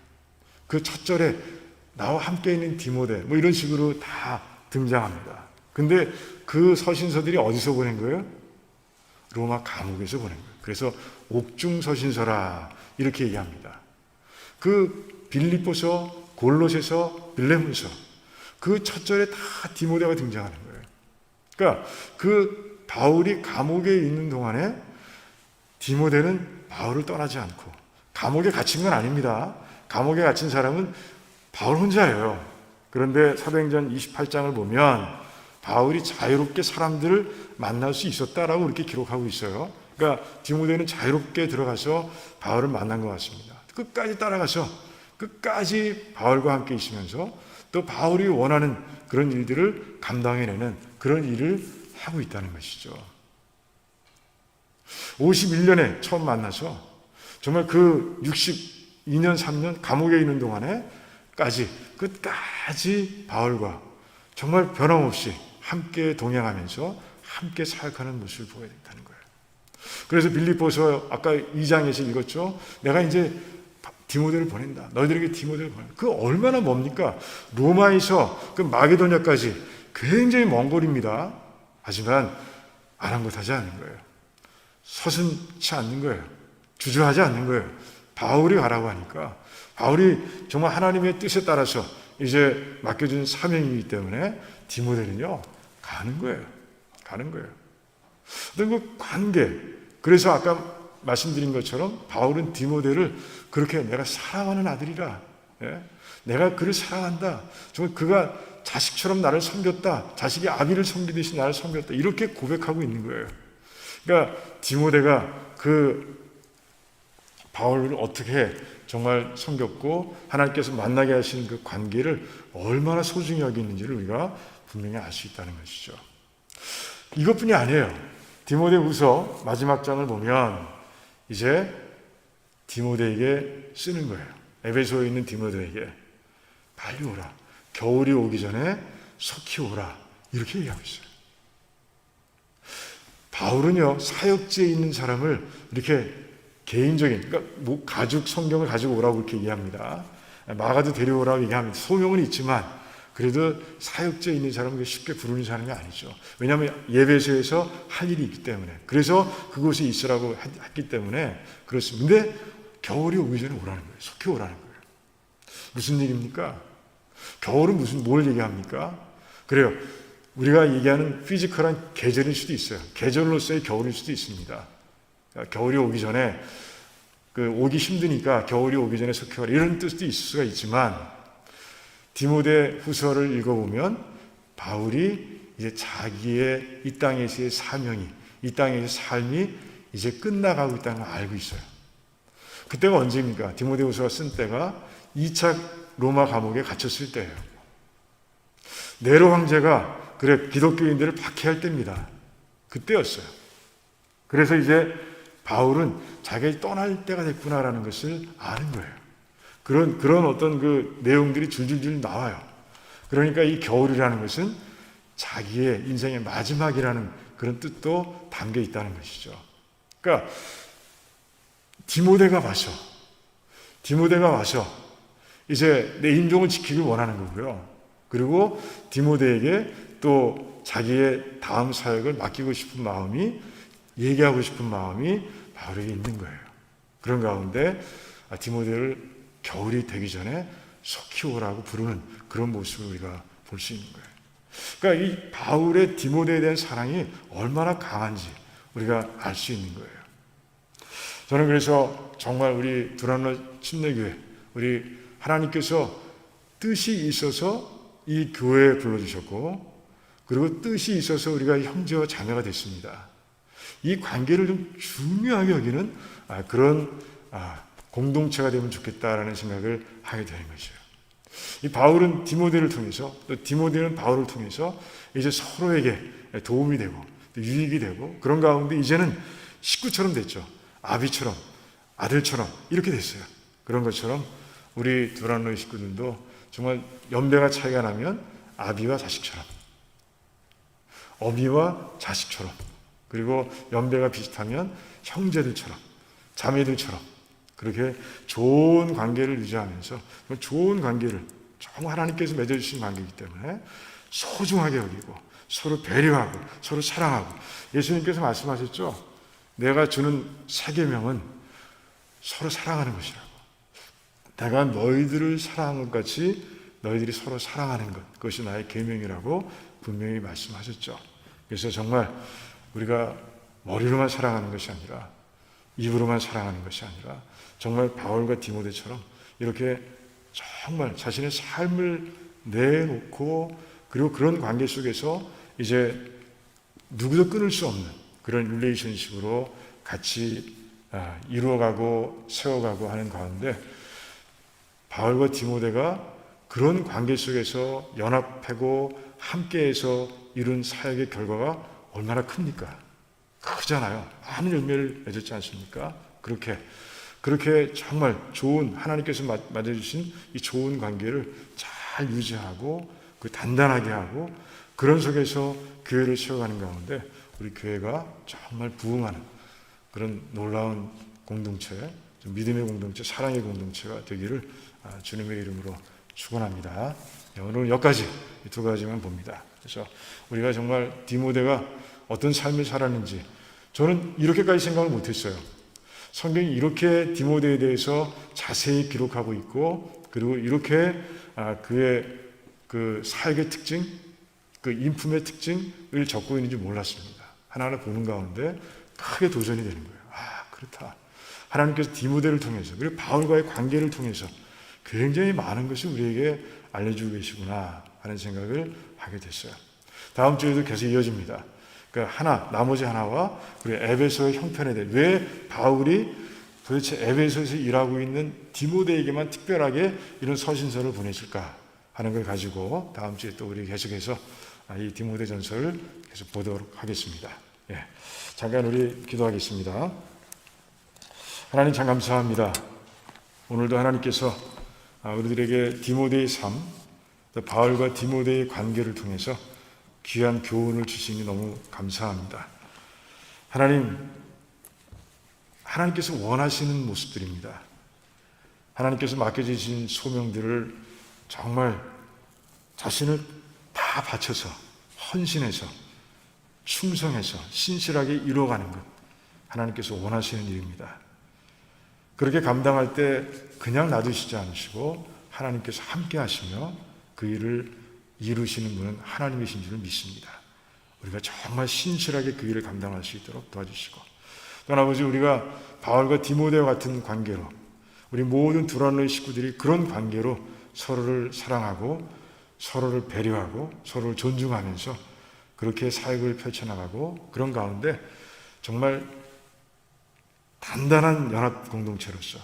그 첫 절에 나와 함께 있는 디모데 뭐 이런 식으로 다 등장합니다. 근데 그 서신서들이 어디서 보낸 거예요? 로마 감옥에서 보낸 거예요. 그래서 옥중서신서라 이렇게 얘기합니다. 그 빌립보서, 골로새서, 빌레몬서 그 첫 절에 다 디모데가 등장하는 거예요. 그러니까 그 바울이 감옥에 있는 동안에 디모데는 바울을 떠나지 않고, 감옥에 갇힌 건 아닙니다. 감옥에 갇힌 사람은 바울 혼자예요. 그런데 사도행전 28장을 보면 바울이 자유롭게 사람들을 만날 수 있었다라고 이렇게 기록하고 있어요. 그러니까 디모데는 자유롭게 들어가서 바울을 만난 것 같습니다. 끝까지 따라가서 끝까지 바울과 함께 있으면서 또 바울이 원하는 그런 일들을 감당해내는 그런 일을 하고 있다는 것이죠. 51년에 처음 만나서 정말 그 62년, 3년 감옥에 있는 동안에까지 끝까지 바울과 정말 변함없이 함께 동행하면서 함께 사역하는 모습을 보여야 된다는 거예요. 그래서 빌립보서 아까 2장에서 읽었죠. 내가 이제 디모데를 보낸다. 너희들에게 디모데를 보낸다. 그 얼마나 멉니까? 로마에서 그 마게도냐까지 굉장히 먼 거리입니다. 하지만 아랑곳하지 않는 거예요. 서슴지 않는 거예요. 주저하지 않는 거예요. 바울이 가라고 하니까 바울이 정말 하나님의 뜻에 따라서 이제 맡겨준 사명이기 때문에 디모데는요 가는 거예요. 가는 거예요. 어떤 그 관계. 그래서 아까 말씀드린 것처럼 바울은 디모데를 그렇게 내가 사랑하는 아들이라, 내가 그를 사랑한다. 정말 그가 자식처럼 나를 섬겼다. 자식이 아비를 섬기듯이 나를 섬겼다. 이렇게 고백하고 있는 거예요. 그러니까 디모데가 그 바울을 어떻게 정말 섬겼고 하나님께서 만나게 하신 그 관계를 얼마나 소중히 여기는지를 우리가 분명히 알 수 있다는 것이죠. 이것뿐이 아니에요. 디모데후서 마지막 장을 보면 이제 디모데에게 쓰는 거예요. 에베소에 있는 디모데에게 빨리 오라. 겨울이 오기 전에 속히 오라. 이렇게 얘기하고 있어요. 바울은요 사역지에 있는 사람을 이렇게 개인적인, 그러니까 가죽 성경을 가지고 오라고 이렇게 얘기합니다. 마가도 데려오라고 얘기합니다. 소명은 있지만 그래도 사역지에 있는 사람은 쉽게 부르는 사람이 아니죠. 왜냐하면 예배소에서 할 일이 있기 때문에. 그래서 그곳에 있으라고 했기 때문에 그렇습니다. 근데 겨울이 오기 전에 오라는 거예요. 속히 오라는 거예요. 무슨 얘기입니까? 겨울은 뭘 얘기합니까? 그래요. 우리가 얘기하는 피지컬한 계절일 수도 있어요. 계절로서의 겨울일 수도 있습니다. 겨울이 오기 전에 오기 힘드니까 겨울이 오기 전에 속히 오라 이런 뜻도 있을 수가 있지만 디모데 후서를 읽어보면 바울이 이제 자기의 이 땅에서의 사명이, 이 땅에서의 삶이 이제 끝나가고 있다는 걸 알고 있어요. 그때가 언제입니까? 디모데 후서가 쓴 때가 2차 로마 감옥에 갇혔을 때예요. 네로 황제가 기독교인들을 박해할 때입니다. 그때였어요. 그래서 이제 바울은 자기가 떠날 때가 됐구나라는 것을 아는 거예요. 그런 어떤 그 내용들이 줄줄줄 나와요. 그러니까 이 겨울이라는 것은 자기의 인생의 마지막이라는 그런 뜻도 담겨 있다는 것이죠. 그러니까 디모데가 와서 이제 내 임종을 지키길 원하는 거고요. 그리고 디모데에게 또 자기의 다음 사역을 맡기고 싶은 마음이, 얘기하고 싶은 마음이 바울에게 있는 거예요. 그런 가운데 디모데를 겨울이 되기 전에 속히 오라고 부르는 그런 모습을 우리가 볼 수 있는 거예요. 그러니까 이 바울의 디모데에 대한 사랑이 얼마나 강한지 우리가 알 수 있는 거예요. 저는 그래서 정말 우리 두란노 침례교회, 우리 하나님께서 뜻이 있어서 이 교회에 불러주셨고, 그리고 뜻이 있어서 우리가 형제와 자매가 됐습니다. 이 관계를 좀 중요하게 여기는 그런 공동체가 되면 좋겠다라는 생각을 하게 되는 것이죠. 이 바울은 디모데를 통해서, 또 디모데는 바울을 통해서 이제 서로에게 도움이 되고 유익이 되고, 그런 가운데 이제는 식구처럼 됐죠. 아비처럼, 아들처럼 이렇게 됐어요. 그런 것처럼 우리 두란노의 식구들도 정말 연배가 차이가 나면 아비와 자식처럼, 어미와 자식처럼, 그리고 연배가 비슷하면 형제들처럼, 자매들처럼 그렇게 좋은 관계를 유지하면서, 좋은 관계를 정말 하나님께서 맺어주신 관계이기 때문에 소중하게 여기고 서로 배려하고 서로 사랑하고, 예수님께서 말씀하셨죠. 내가 주는 새 계명은 서로 사랑하는 것이라고. 내가 너희들을 사랑한 것 같이 너희들이 서로 사랑하는 것, 그것이 나의 계명이라고 분명히 말씀하셨죠. 그래서 정말 우리가 머리로만 사랑하는 것이 아니라, 입으로만 사랑하는 것이 아니라, 정말 바울과 디모데처럼 이렇게 정말 자신의 삶을 내놓고, 그리고 그런 관계 속에서 이제 누구도 끊을 수 없는 그런 릴레이션십으로 같이 이루어가고 세워가고 하는 가운데, 바울과 디모데가 그런 관계 속에서 연합하고 함께해서 이룬 사역의 결과가 얼마나 큽니까? 크잖아요. 많은 열매를 맺었지 않습니까? 그렇게 정말 좋은, 하나님께서 맺어주신 이 좋은 관계를 잘 유지하고 그 단단하게 하고, 그런 속에서 교회를 세워가는 가운데 우리 교회가 정말 부흥하는 그런 놀라운 공동체, 믿음의 공동체, 사랑의 공동체가 되기를 주님의 이름으로 축원합니다. 오늘은 여기까지, 이 두 가지만 봅니다. 그래서 우리가 정말 디모데가 어떤 삶을 살았는지 저는 이렇게까지 생각을 못했어요. 성경이 이렇게 디모데에 대해서 자세히 기록하고 있고, 그리고 이렇게 그의 그 사역의 특징, 그 인품의 특징을 적고 있는지 몰랐습니다. 하나하나 보는 가운데 크게 도전이 되는 거예요. 그렇다. 하나님께서 디모데를 통해서, 그리고 바울과의 관계를 통해서 굉장히 많은 것을 우리에게 알려주고 계시구나 하는 생각을 하게 됐어요. 다음 주에도 계속 이어집니다. 그러니까 나머지 하나와 그리고 에베소의 형편에 대해, 왜 바울이 도대체 에베소에서 일하고 있는 디모데에게만 특별하게 이런 서신서를 보내실까 하는 걸 가지고 다음 주에 또 우리 계속해서 이 디모데 전서를 계속 보도록 하겠습니다. 잠깐 우리 기도하겠습니다. 하나님 참 감사합니다. 오늘도 하나님께서 우리들에게 디모데의 삶, 바울과 디모데의 관계를 통해서 귀한 교훈을 주시니 너무 감사합니다. 하나님께서 원하시는 모습들입니다. 하나님께서 맡겨주신 소명들을 정말 자신을 다 바쳐서, 헌신해서, 충성해서 신실하게 이루어가는 것, 하나님께서 원하시는 일입니다. 그렇게 감당할 때 그냥 놔두시지 않으시고 하나님께서 함께 하시며 그 일을 이루시는 분은 하나님이신 줄을 믿습니다. 우리가 정말 신실하게 그 일을 감당할 수 있도록 도와주시고, 또 아버지, 우리가 바울과 디모데와 같은 관계로, 우리 모든 두란노의 식구들이 그런 관계로 서로를 사랑하고 서로를 배려하고 서로를 존중하면서 그렇게 사역을 펼쳐나가고, 그런 가운데 정말 단단한 연합 공동체로서,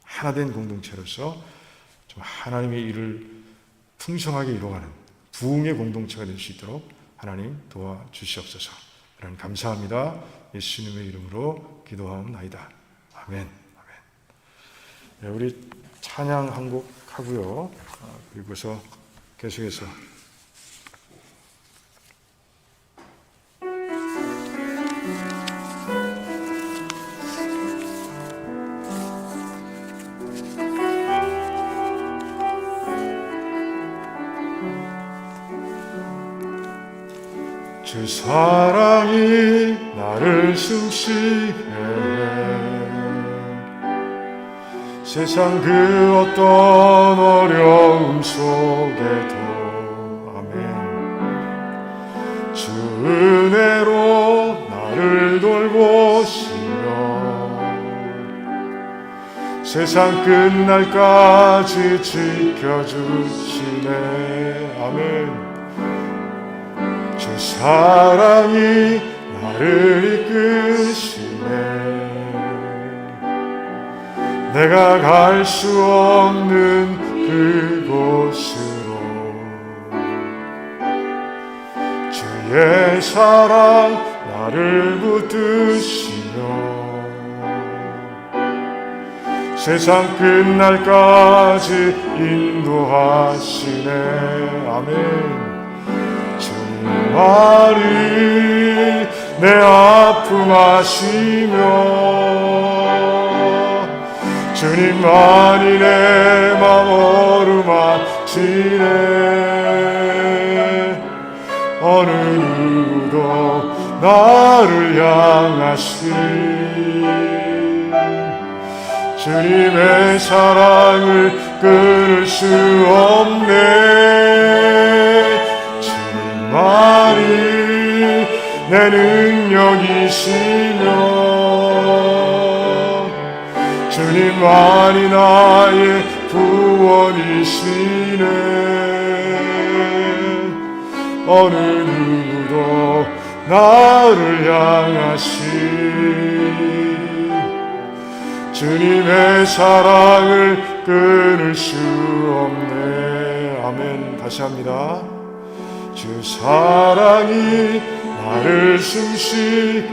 하나된 공동체로서 좀 하나님의 일을 풍성하게 이루어가는 부흥의 공동체가 될 수 있도록 하나님 도와주시옵소서. 하나님 감사합니다. 예수님의 이름으로 기도하옵나이다. 아멘. 우리 찬양 한 곡 하고요. 그리고서 계속해서 주 사랑이 나를 숨쉬게 해. 세상 그 어떤 어려움 속에도 아멘. 주 은혜로 나를 돌보시며 세상 끝날까지 지켜주시네. 아멘. 주 사랑이 나를 이끄시네. 내가 갈 수 없는 그곳으로 주의 사랑 나를 붙드시며 세상 끝날까지 인도하시네. 아멘. 주님 말이 내 아픔 아시며 주님만이 내 맘 어루만지네. 어느 누구도 나를 향하신 주님의 사랑을 끊을 수 없네. 주님만이 내 능력이시며 주님만이 나의 구원이시네. 어느 누구도 나를 향하신 주님의 사랑을 끊을 수 없네. 아멘. 다시 합니다. 주 사랑이 나를 숨쉬게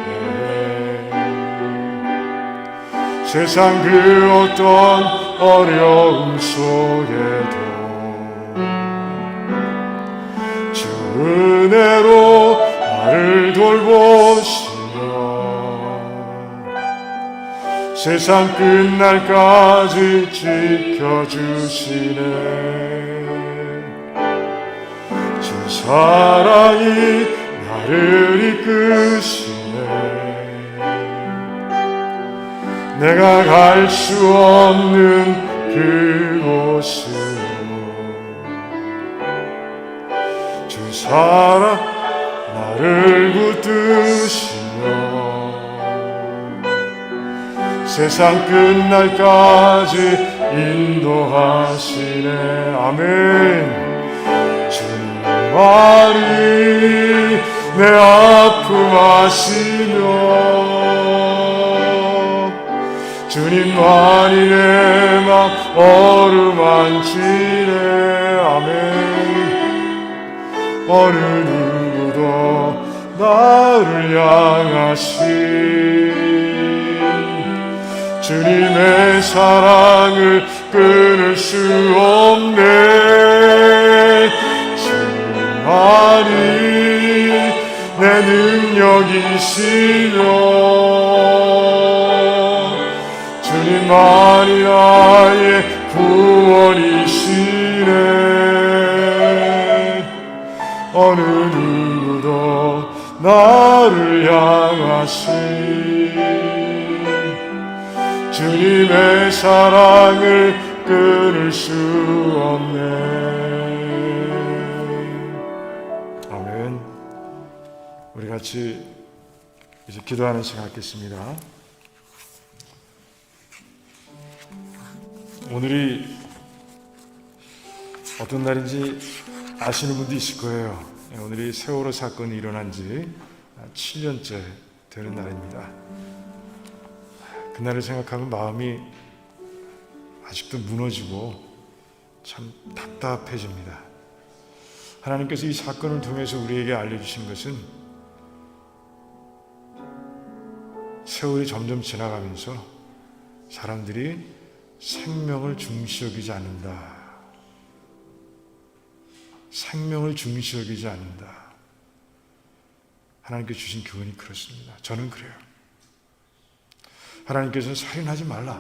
세상 그 어떤 어려움 속에도 주 은혜로 나를 돌보시며 세상 끝날까지 지켜주시네. 주 사랑이 나를 이끄시네. 내가 갈 수 없는 그곳으로 주 사랑 나를 붙드시며 세상 끝날까지 인도하시네. 아멘. 주님만이 내 아픔 아시며 주님만이 내 맘 어루만지네. 아멘. 어느 누구도 나를 향하신 주님의 사랑을 끊을 수 없네. 주님만이 내 능력이시며 주님만이 나의 구원이시네. 어느 누구도 나를 향하신 주님의 사랑을 끊을 수 없네. 아멘. 우리 같이 이제 기도하는 시간 갖겠습니다. 오늘이 어떤 날인지 아시는 분도 있을 거예요. 오늘이 세월호 사건이 일어난 지 7년째 되는 날입니다. 그날을 생각하면 마음이 아직도 무너지고 참 답답해집니다. 하나님께서 이 사건을 통해서 우리에게 알려주신 것은 세월이 점점 지나가면서 사람들이 생명을 중시 여기지 않는다. 생명을 중시 여기지 않는다. 하나님께 주신 교훈이 그렇습니다. 저는 그래요. 하나님께서는 살인하지 말라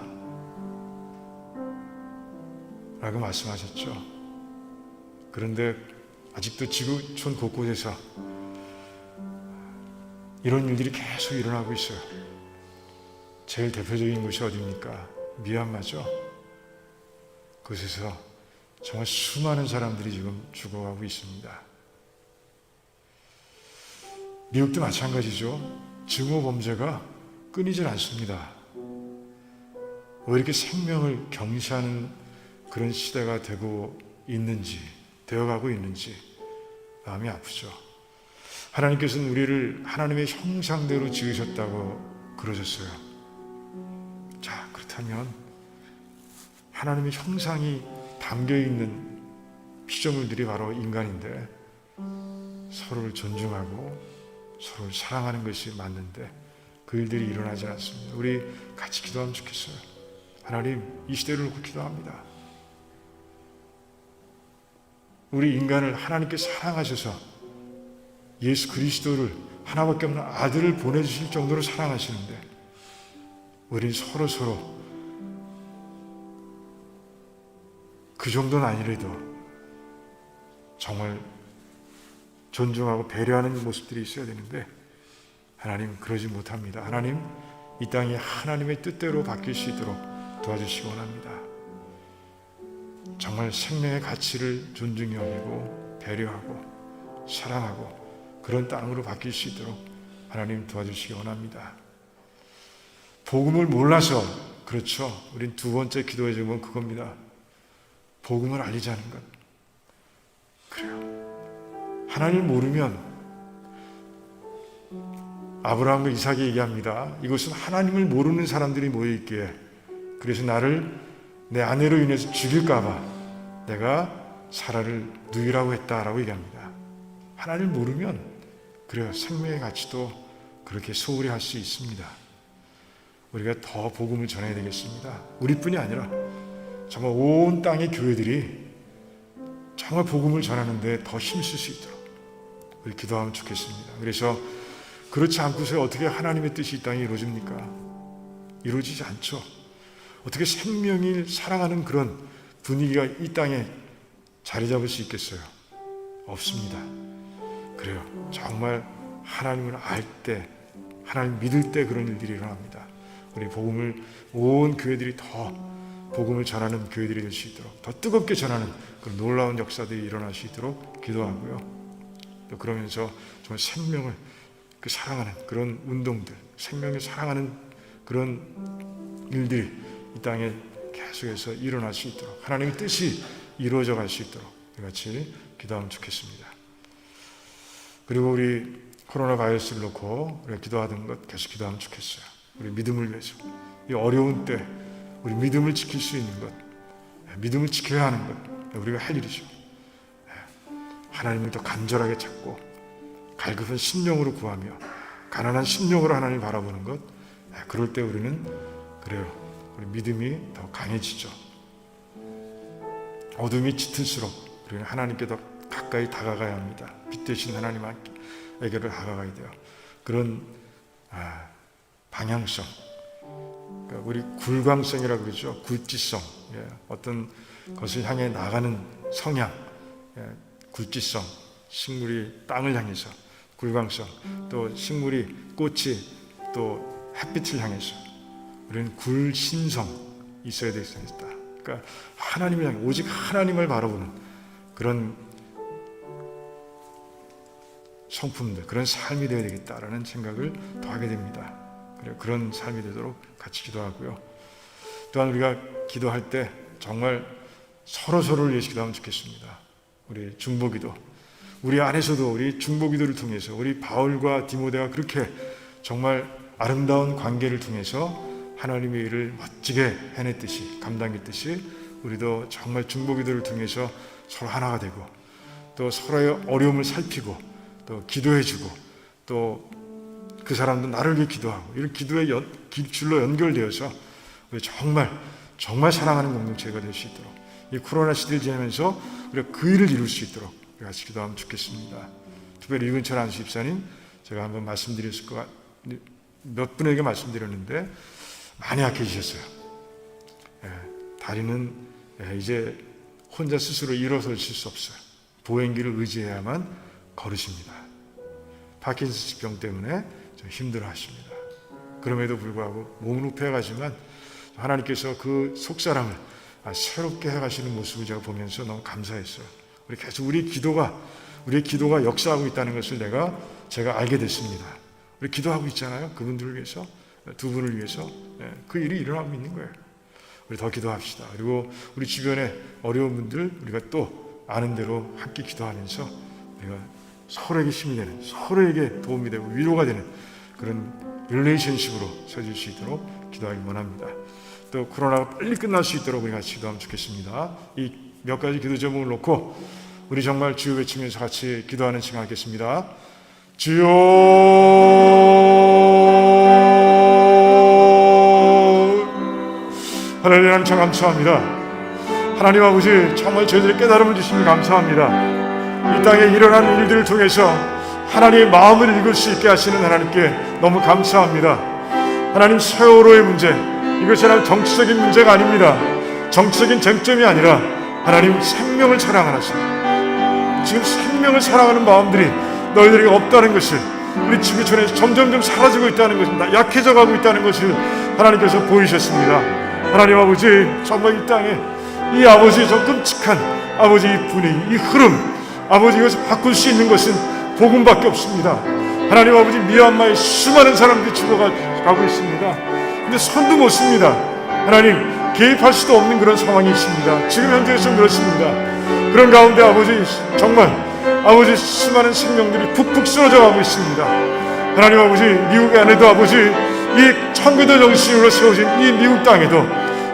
라고 말씀하셨죠. 그런데 아직도 지구촌 곳곳에서 이런 일들이 계속 일어나고 있어요. 제일 대표적인 곳이 어디입니까? 미얀마죠. 그곳에서 정말 수많은 사람들이 지금 죽어가고 있습니다. 미국도 마찬가지죠. 증오 범죄가 끊이질 않습니다. 왜 이렇게 생명을 경시하는 그런 시대가 되어가고 있는지 마음이 아프죠. 하나님께서는 우리를 하나님의 형상대로 지으셨다고 그러셨어요. 자, 그렇다면 하나님의 형상이 담겨있는 피조물들이 바로 인간인데 서로를 존중하고 서로를 사랑하는 것이 맞는데 그 일들이 일어나지 않습니다. 우리 같이 기도하면 좋겠어요. 하나님, 이 시대를 놓고 기도합니다. 우리 인간을 하나님께 사랑하셔서 예수 그리스도를 하나밖에 없는 아들을 보내주실 정도로 사랑하시는데 우린 서로 그 정도는 아니래도 정말 존중하고 배려하는 모습들이 있어야 되는데 하나님 그러지 못합니다. 하나님, 이 땅이 하나님의 뜻대로 바뀔 수 있도록 도와주시기 원합니다. 정말 생명의 가치를 존중히 여기고 배려하고 사랑하고 그런 땅으로 바뀔 수 있도록 하나님 도와주시기 원합니다. 복음을 몰라서 그렇죠. 우린 두 번째 기도의 제목은 그겁니다. 복음을 알리자는 것. 그래요. 하나님을 모르면 아브라함과 이삭이 얘기합니다. 이것은 하나님을 모르는 사람들이 모여있기에 그래서 나를 내 아내로 인해서 죽일까 봐 내가 사라를 누이라고 했다라고 얘기합니다. 하나님을 모르면 그래요. 생명의 가치도 그렇게 소홀히 할 수 있습니다. 우리가 더 복음을 전해야 되겠습니다. 우리뿐이 아니라 정말 온 땅의 교회들이 정말 복음을 전하는데 더 힘쓸 수 있도록 우리 기도하면 좋겠습니다. 그래서 그렇지 않고서 어떻게 하나님의 뜻이 이 땅에 이루어집니까? 이루어지지 않죠. 어떻게 생명을 사랑하는 그런 분위기가 이 땅에 자리 잡을 수 있겠어요? 없습니다. 그래요. 정말 하나님을 알 때, 하나님 믿을 때 그런 일들이 일어납니다. 우리 복음을 온 교회들이 더 복음을 전하는 교회들이 될 수 있도록 더 뜨겁게 전하는 그런 놀라운 역사들이 일어날 수 있도록 기도하고요. 또 그러면서 정말 생명을 사랑하는 그런 운동들, 생명을 사랑하는 그런 일들이 이 땅에 계속해서 일어날 수 있도록 하나님의 뜻이 이루어져 갈 수 있도록 같이 기도하면 좋겠습니다. 그리고 우리 코로나 바이러스를 놓고 우리가 기도하던 것 계속 기도하면 좋겠어요. 우리 믿음을 위해서 이 어려운 때 우리 믿음을 지킬 수 있는 것, 믿음을 지켜야 하는 것 우리가 할 일이죠. 하나님을 더 간절하게 찾고 갈급한 심령으로 구하며 가난한 심령으로 하나님을 바라보는 것, 그럴 때 우리는 그래요. 우리 믿음이 더 강해지죠. 어둠이 짙을수록 우리는 하나님께 더 가까이 다가가야 합니다. 빛 대신 하나님에게로 다가가야 돼요. 그런 방향성, 그러니까 우리 굴광성이라고 그러죠. 굴지성, 어떤 것을 향해 나가는 성향, 굴지성, 식물이 땅을 향해서 굴광성, 또 식물이 꽃이 또 햇빛을 향해서 우리는 굴신성 있어야 되겠습니다. 그러니까 하나님을 향해 오직 하나님을 바라보는 그런 성품들, 그런 삶이 되어야 되겠다라는 생각을 더 하게 됩니다. 그래, 그런 삶이 되도록 같이 기도하고요. 또한 우리가 기도할 때 정말 서로를 위해서 기도하면 좋겠습니다. 우리 중보기도, 우리 안에서도 우리 중보기도를 통해서 우리 바울과 디모데가 그렇게 정말 아름다운 관계를 통해서 하나님의 일을 멋지게 해냈듯이, 감당했듯이 우리도 정말 중보기도를 통해서 서로 하나가 되고 또 서로의 어려움을 살피고 또 기도해주고 또 그 사람도 나를 위해 기도하고 이런 기도의 줄로 연결되어서 우리 정말 사랑하는 공동체가 될 수 있도록 이 코로나 시대를 지나면서 우리가 그 일을 이룰 수 있도록 우리 같이 기도하면 좋겠습니다. 특별히 이근철 안수 집사님 제가 한번 말씀드렸을 것 몇 분에게 말씀드렸는데 많이 약해지셨어요. 다리는 이제 혼자 스스로 일어서실 수 없어요. 보행기를 의지해야만 걸으십니다. 파킨슨스 병 때문에 좀 힘들어하십니다. 그럼에도 불구하고 몽롱패가지만 하나님께서 그 속사람을 새롭게 해가시는 모습을 제가 보면서 너무 감사했어요. 우리 계속 우리의 기도가 역사하고 있다는 것을 제가 알게 됐습니다. 우리 기도하고 있잖아요. 그분들을 위해서, 두 분을 위해서 그 일이 일어나고 있는 거예요. 우리 더 기도합시다. 그리고 우리 주변에 어려운 분들 우리가 또 아는 대로 함께 기도하면서 우리가 서로에게 힘이 되는, 서로에게 도움이 되고 위로가 되는 그런 릴레이션십으로 서질 수 있도록 기도하기 원합니다. 또 코로나가 빨리 끝날 수 있도록 우리 같이 기도하면 좋겠습니다. 이 몇 가지 기도 제목을 놓고 우리 정말 주여 외치면서 같이 기도하는 시간 갖겠습니다. 주여, 하나님 참 감사합니다. 하나님 아버지, 정말 저희들의 깨달음을 주시니 감사합니다. 이 땅에 일어나는 일들을 통해서 하나님의 마음을 읽을 수 있게 하시는 하나님께 너무 감사합니다. 하나님, 세월호의 문제, 이것이 정치적인 문제가 아닙니다. 정치적인 쟁점이 아니라 하나님 생명을 사랑하시는, 지금 생명을 사랑하는 마음들이 너희들에게 없다는 것을, 우리 지구촌에 점점점 사라지고 있다는 것을, 약해져 가고 있다는 것을 하나님께서 보이셨습니다. 하나님 아버지, 정말 이 땅에 이 아버지 저 끔찍한 아버지 이 분위기, 이 흐름, 아버지 이것을 바꿀 수 있는 것은 복음밖에 없습니다. 하나님 아버지, 미얀마에 수많은 사람들이 죽어가고 있습니다. 근데 손도 못 씁니다. 하나님, 개입할 수도 없는 그런 상황이 있습니다. 지금 현재에서 그렇습니다. 그런 가운데 아버지, 정말 아버지 수많은 생명들이 푹푹 쓰러져 가고 있습니다. 하나님 아버지, 미국 안에도 아버지 이 청교도 정신으로 세워진 이 미국 땅에도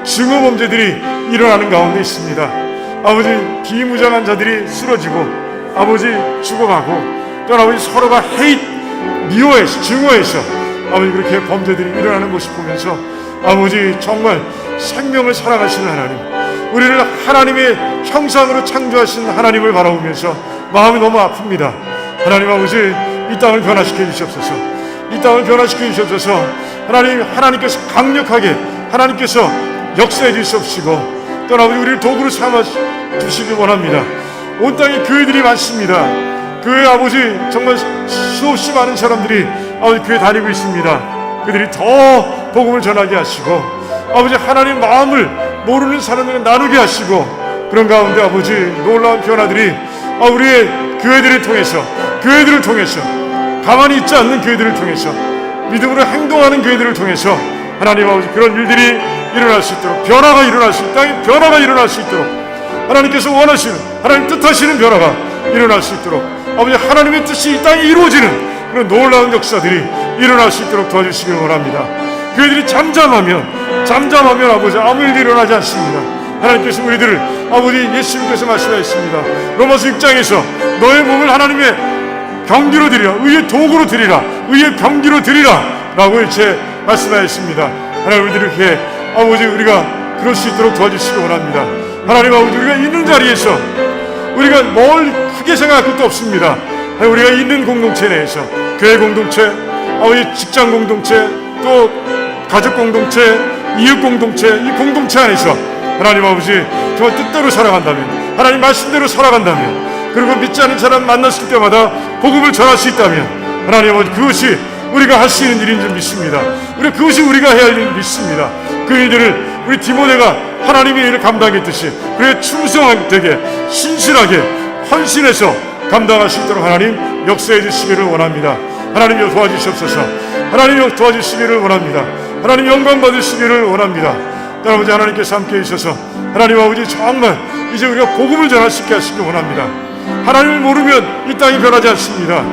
증오 범죄들이 일어나는 가운데 있습니다. 아버지, 비무장한 자들이 쓰러지고 아버지 죽어가고, 또 아버지 서로가 미워해서, 증오해서 아버지 그렇게 범죄들이 일어나는 모습 보면서 아버지, 정말 생명을 사랑하시는 하나님, 우리를 하나님의 형상으로 창조하신 하나님을 바라보면서 마음이 너무 아픕니다. 하나님 아버지, 이 땅을 변화시켜 주시옵소서. 이 땅을 변화시켜 주시옵소서. 하나님께서 강력하게 하나님께서 역사해 주시옵시고, 또 아버지 우리를 도구로 삼아 주시기 원합니다. 온 땅에 교회들이 많습니다. 교회 아버지, 정말 수없이 많은 사람들이 아버지 교회 다니고 있습니다. 그들이 더 복음을 전하게 하시고, 아버지 하나님 마음을 모르는 사람들을 나누게 하시고, 그런 가운데 아버지 놀라운 변화들이 우리의 교회들을 통해서 가만히 있지 않는 교회들을 통해서, 믿음으로 행동하는 교회들을 통해서 하나님 아버지 그런 일들이 일어날 수 있도록, 변화가 일어날 수 있도록, 변화가 일어날 수 있도록, 하나님께서 원하시는, 하나님 뜻하시는 변화가 일어날 수 있도록, 아버지 하나님의 뜻이 이 땅에 이루어지는 그런 놀라운 역사들이 일어날 수 있도록 도와주시길 원합니다. 교회들이 잠잠하면 아버지 아무 일도 일어나지 않습니다. 하나님께서 우리들을, 아버지 예수님께서 말씀하셨습니다. 로마서 6장에서 너의 몸을 하나님의 병기로 드리라, 의의 도구로 드리라, 의의 병기로 드리라 라고 이렇게 말씀하셨습니다. 하나님, 우리들을 이렇게 아버지 우리가 그럴 수 있도록 도와주시기 원합니다. 하나님 아버지, 우리가 있는 자리에서 우리가 뭘 크게 생각할 것도 없습니다. 우리가 있는 공동체 내에서, 교회 공동체, 아버지 직장 공동체, 또 가족 공동체, 이웃 공동체, 이 공동체 안에서 하나님 아버지 정말 뜻대로 살아간다면, 하나님 말씀대로 살아간다면, 그리고 믿지 않는 사람 만났을 때마다 복음을 전할 수 있다면, 하나님 아버지 그것이 우리가 할 수 있는 일인 줄 믿습니다. 그것이 우리가 해야 할 일인 줄 믿습니다. 그 일들을 우리 디모데가 하나님의 일을 감당했듯이 그의 충성되게, 신실하게, 헌신해서 감당할 수 있도록 하나님 역사해 주시기를 원합니다. 하나님 도와주시옵소서. 하나님 도와주시기를 원합니다. 하나님 영광 받으시기를 원합니다. 아버지, 하나님께서 함께 해주셔서 하나님 아버지 정말 이제 우리가 복음을 전할 수 있게 하시기 원합니다. 하나님을 모르면 이 땅이 변하지 않습니다.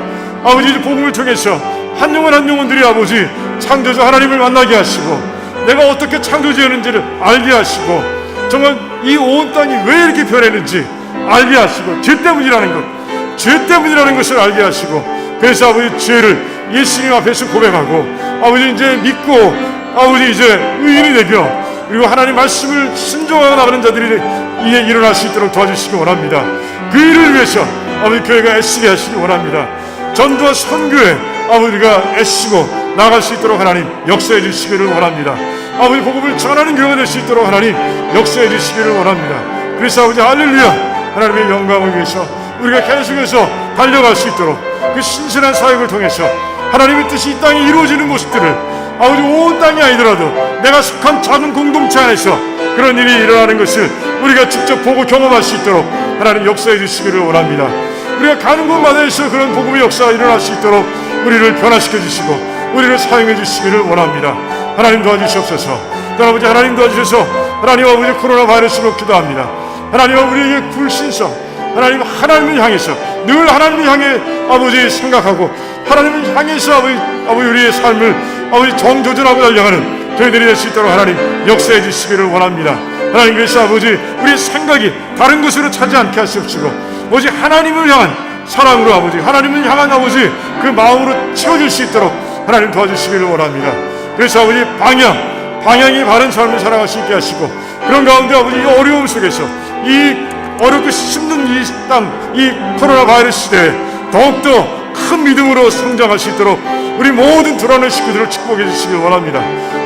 아버지, 이제 복음을 통해서 한 영혼들이 아버지 창조주 하나님을 만나게 하시고, 내가 어떻게 창조주였는지를 알게 하시고, 정말 이 온 땅이 왜 이렇게 변했는지 알게 하시고, 죄 때문이라는 것을 알게 하시고, 그래서 아버지 죄를 예수님 앞에서 고백하고, 아버지 이제 믿고, 아버지 이제 의인이 되며, 그리고 하나님 말씀을 순종하고 나가는 자들이 이에 일어날 수 있도록 도와주시기 원합니다. 그 일을 위해서 아버지 교회가 애쓰게 하시기 원합니다. 전도와 선교에 아버지가 애쓰고 나갈 수 있도록 하나님 역사해 주시기를 원합니다. 아버지 복음을 전하는 교회가 될 수 있도록 하나님 역사해 주시기를 원합니다. 그래서 아버지 할렐루야, 하나님의 영광을 위해서 우리가 계속해서 달려갈 수 있도록 그 신실한 사역을 통해서 하나님의 뜻이 이 땅에 이루어지는 모습들을 아버지 온 땅이 아니더라도 내가 속한 작은 공동체 안에서 그런 일이 일어나는 것을 우리가 직접 보고 경험할 수 있도록 하나님 역사해 주시기를 원합니다. 우리가 가는 곳마다에서 그런 복음의 역사가 일어날 수 있도록 우리를 변화시켜 주시고 우리를 사용해 주시기를 원합니다. 하나님 도와주시옵소서. 또 아버지 하나님 도와주셔서 하나님 아버지 코로나 바이러스로 기도합니다. 하나님 우리에게 불신성 하나님을 향해서 늘 하나님을 향해 아버지 생각하고 하나님을 향해서 아버지 우리의 삶을 아버지 정조준하고 달려가는 저희들이 될 수 있도록 하나님 역사해 주시기를 원합니다. 하나님 그래서 아버지 우리의 생각이 다른 곳으로 차지 않게 하시옵시고 오직 하나님을 향한 사랑으로 아버지 하나님을 향한 아버지 그 마음으로 채워줄 수 있도록 하나님 도와주시기를 원합니다. 그래서 아버지 방향이 바른 삶을 살아갈 수 있게 하시고 그런 가운데 아버지 이 어려움 속에서 이 어렵고 힘든 이 땅, 이 코로나 바이러스 시대에 더욱더 큰 믿음으로 성장할 수 있도록 우리 모든 돌아오는 식구들을 축복해 주시길 원합니다.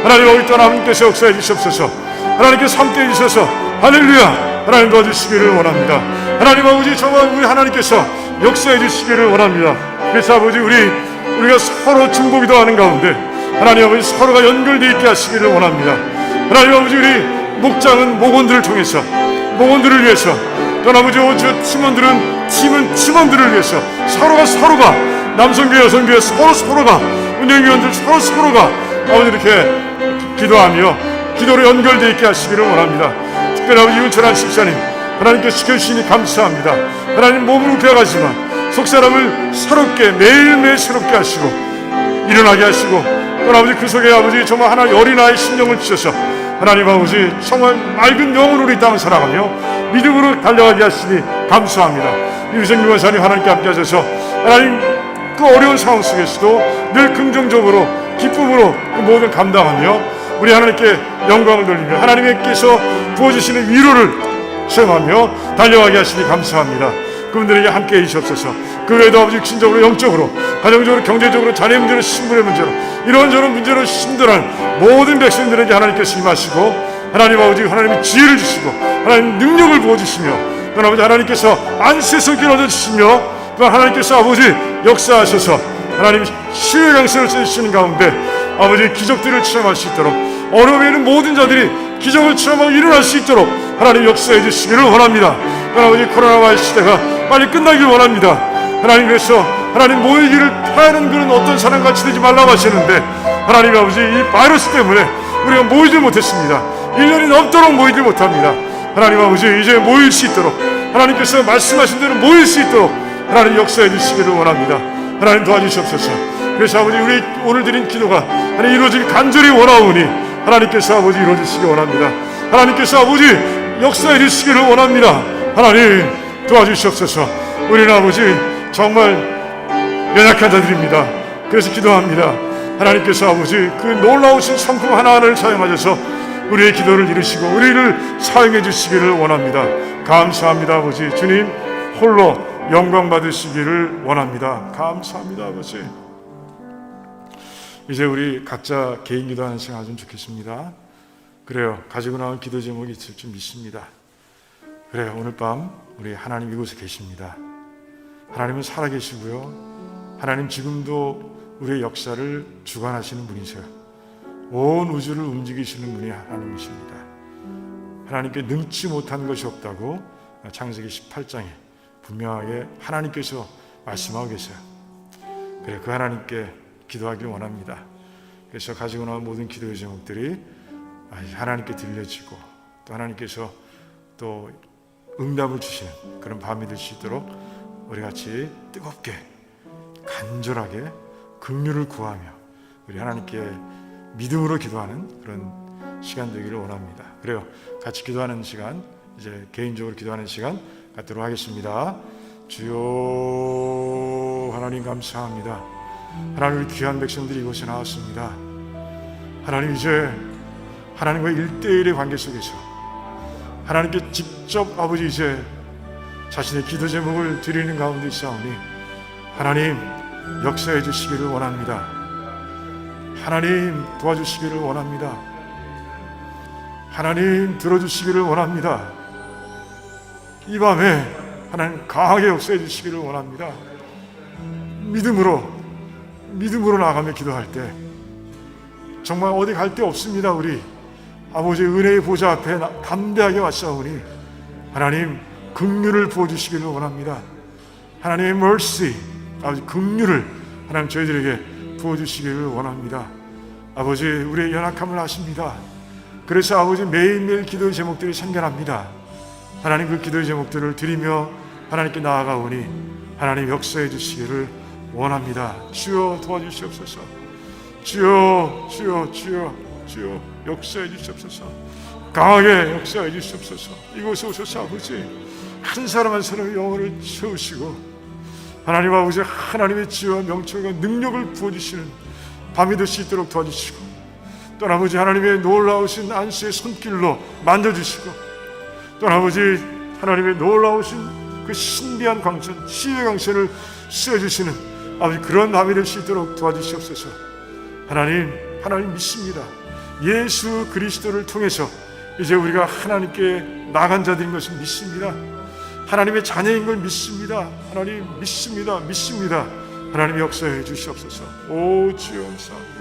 하나님 우리 또한 하나님께서 역사해 주시옵소서. 하나님께서 함께 해주셔서 할렐루야 하나님 도와주시기를 원합니다. 하나님 아버지 정말 우리 하나님께서 역사해 주시기를 원합니다. 그래서 아버지 우리가 서로 중보기도 하는 가운데 하나님 아버지 서로가 연결되어 있게 하시기를 원합니다. 하나님 아버지 우리 목장은 목원들을 통해서 목원들을 위해서 또 아버지 팀원들은 팀원들을 위해서 서로가 남성교회 여성교회 서로가 운영위원들 서로가 아버지 이렇게 기도하며 기도로 연결되어 있게 하시기를 원합니다. 특별히 아버지 윤철한 집사님 하나님께 지켜주시니 감사합니다. 하나님 몸으로 배워가지만 속사람을 새롭게 매일매일 새롭게 하시고 일어나게 하시고 또 아버지 그 속에 아버지 정말 하나님 어린아이 심령을 주셔서 하나님 아버지 정말 맑은 영으로 이 땅을 살아가며 믿음으로 달려가게 하시니 감사합니다. 유생규 원사님 하나님께 함께 하셔서 하나님 그 어려운 상황 속에서도 늘 긍정적으로 기쁨으로 그 모든 감당하며 우리 하나님께 영광을 돌리며 하나님께서 부어주시는 위로를 체험하며 달려가게 하시니 감사합니다. 그분들에게 함께 해주시옵소서. 그 외에도 아버지 육신적으로 영적으로 가정적으로 경제적으로 자녀 문제로 신분의 문제로 이런저런 문제로 힘들어하는 모든 백성들에게 하나님께서 임하시고 하나님 아버지 하나님이 지혜를 주시고 하나님 능력을 부어주시며 또 아버지 하나님께서 안세서 길어져 주시며 또 하나님께서 아버지 역사하셔서 하나님 치유의 강세를 써주시는 가운데 아버지 기적들을 체험할 수 있도록 어려움에 있는 모든 자들이 기적을 체험하고 일어날 수 있도록 하나님 역사해 주시기를 원합니다. 아버지 코로나 바이러스 시대가 빨리 끝나길 원합니다. 하나님 그래서 하나님 모이기를 피하는 그런 어떤 사람같이 되지 말라고 하시는데 하나님 아버지 이 바이러스 때문에 우리가 모이지 못했습니다. 1년이 넘도록 모이지 못합니다. 하나님 아버지 이제 모일 수 있도록 하나님께서 말씀하신 대로 모일 수 있도록 하나님 역사해 주시기를 원합니다. 하나님 도와주시옵소서. 그래서 아버지 우리 오늘 드린 기도가 하나님 이루어지길 간절히 원하오니 하나님께서 아버지 이루어주시기 원합니다. 하나님께서 아버지 역사해 주시기를 원합니다. 하나님 도와주시옵소서. 우리는 아버지 정말 연약한 자들입니다. 그래서 기도합니다. 하나님께서 아버지 그 놀라우신 성품 하나하나를 사용하셔서 우리의 기도를 이루시고 우리를 사용해 주시기를 원합니다. 감사합니다. 아버지 주님 홀로 영광 받으시기를 원합니다. 감사합니다. 아버지 이제 우리 각자 개인 기도하는 시간 좀 좋겠습니다. 그래요. 가지고 나온 기도 제목이 있을 줄 믿습니다. 그래요. 오늘 밤 우리 하나님 이곳에 계십니다. 하나님은 살아계시고요. 하나님 지금도 우리의 역사를 주관하시는 분이세요. 온 우주를 움직이시는 분이 하나님이십니다. 하나님께 능치 못한 것이 없다고 창세기 18장에 분명하게 하나님께서 말씀하고 계세요. 그래 그 하나님께 기도하길 원합니다. 그래서 가지고 나온 모든 기도의 제목들이 하나님께 들려지고 또 하나님께서 또 응답을 주시는 그런 밤이 될 수 있도록 우리 같이 뜨겁게 간절하게 긍휼을 구하며 우리 하나님께 믿음으로 기도하는 그런 시간 되기를 원합니다. 그래요. 같이 기도하는 시간 이제 개인적으로 기도하는 시간 갖도록 하겠습니다. 주여 하나님 감사합니다. 하나님 우리 귀한 백성들이 이곳에 나왔습니다. 하나님 이제 하나님과 1대1의 관계 속에서 하나님께 직접 아버지 이제 자신의 기도 제목을 드리는 가운데 있사오니 하나님 역사해 주시기를 원합니다. 하나님 도와주시기를 원합니다. 하나님 들어주시기를 원합니다. 이 밤에 하나님 강하게 역사해 주시기를 원합니다. 믿음으로 믿음으로 나가며 기도할 때 정말 어디 갈 데 없습니다. 우리 아버지의 은혜의 보좌 앞에 담대하게 왔사오니 하나님 긍휼을 부어주시기를 원합니다. 하나님의 mercy, 아버지 긍휼을 하나님 저희들에게 부어주시기를 원합니다. 아버지 우리의 연약함을 아십니다. 그래서 아버지 매일매일 기도의 제목들이 생겨납니다. 하나님 그 기도의 제목들을 드리며 하나님께 나아가오니 하나님 역사해 주시기를 원합니다. 주여 도와주시옵소서. 주여 주여 주여 주여 역사해 주시옵소서. 강하게 역사해 주시옵소서. 이곳에 오셔서 아버지 한 사람 한 사람의 영혼을 채우시고 하나님 아버지 하나님의 지혜와 명철과 능력을 부어주시는 밤이 될 수 있도록 도와주시고 또 아버지 하나님의 놀라우신 안수의 손길로 만져주시고 또 아버지 하나님의 놀라우신 그 신비한 광선 치유의 광선을 쏘주시는 아버지 그런 밤이 될 수 있도록 도와주시옵소서. 하나님 믿습니다. 예수 그리스도를 통해서 이제 우리가 하나님께 나간 자들인 것을 믿습니다. 하나님의 자녀인 걸 믿습니다. 하나님 믿습니다. 하나님 역사해 주시옵소서. 오 주여 감사합니다.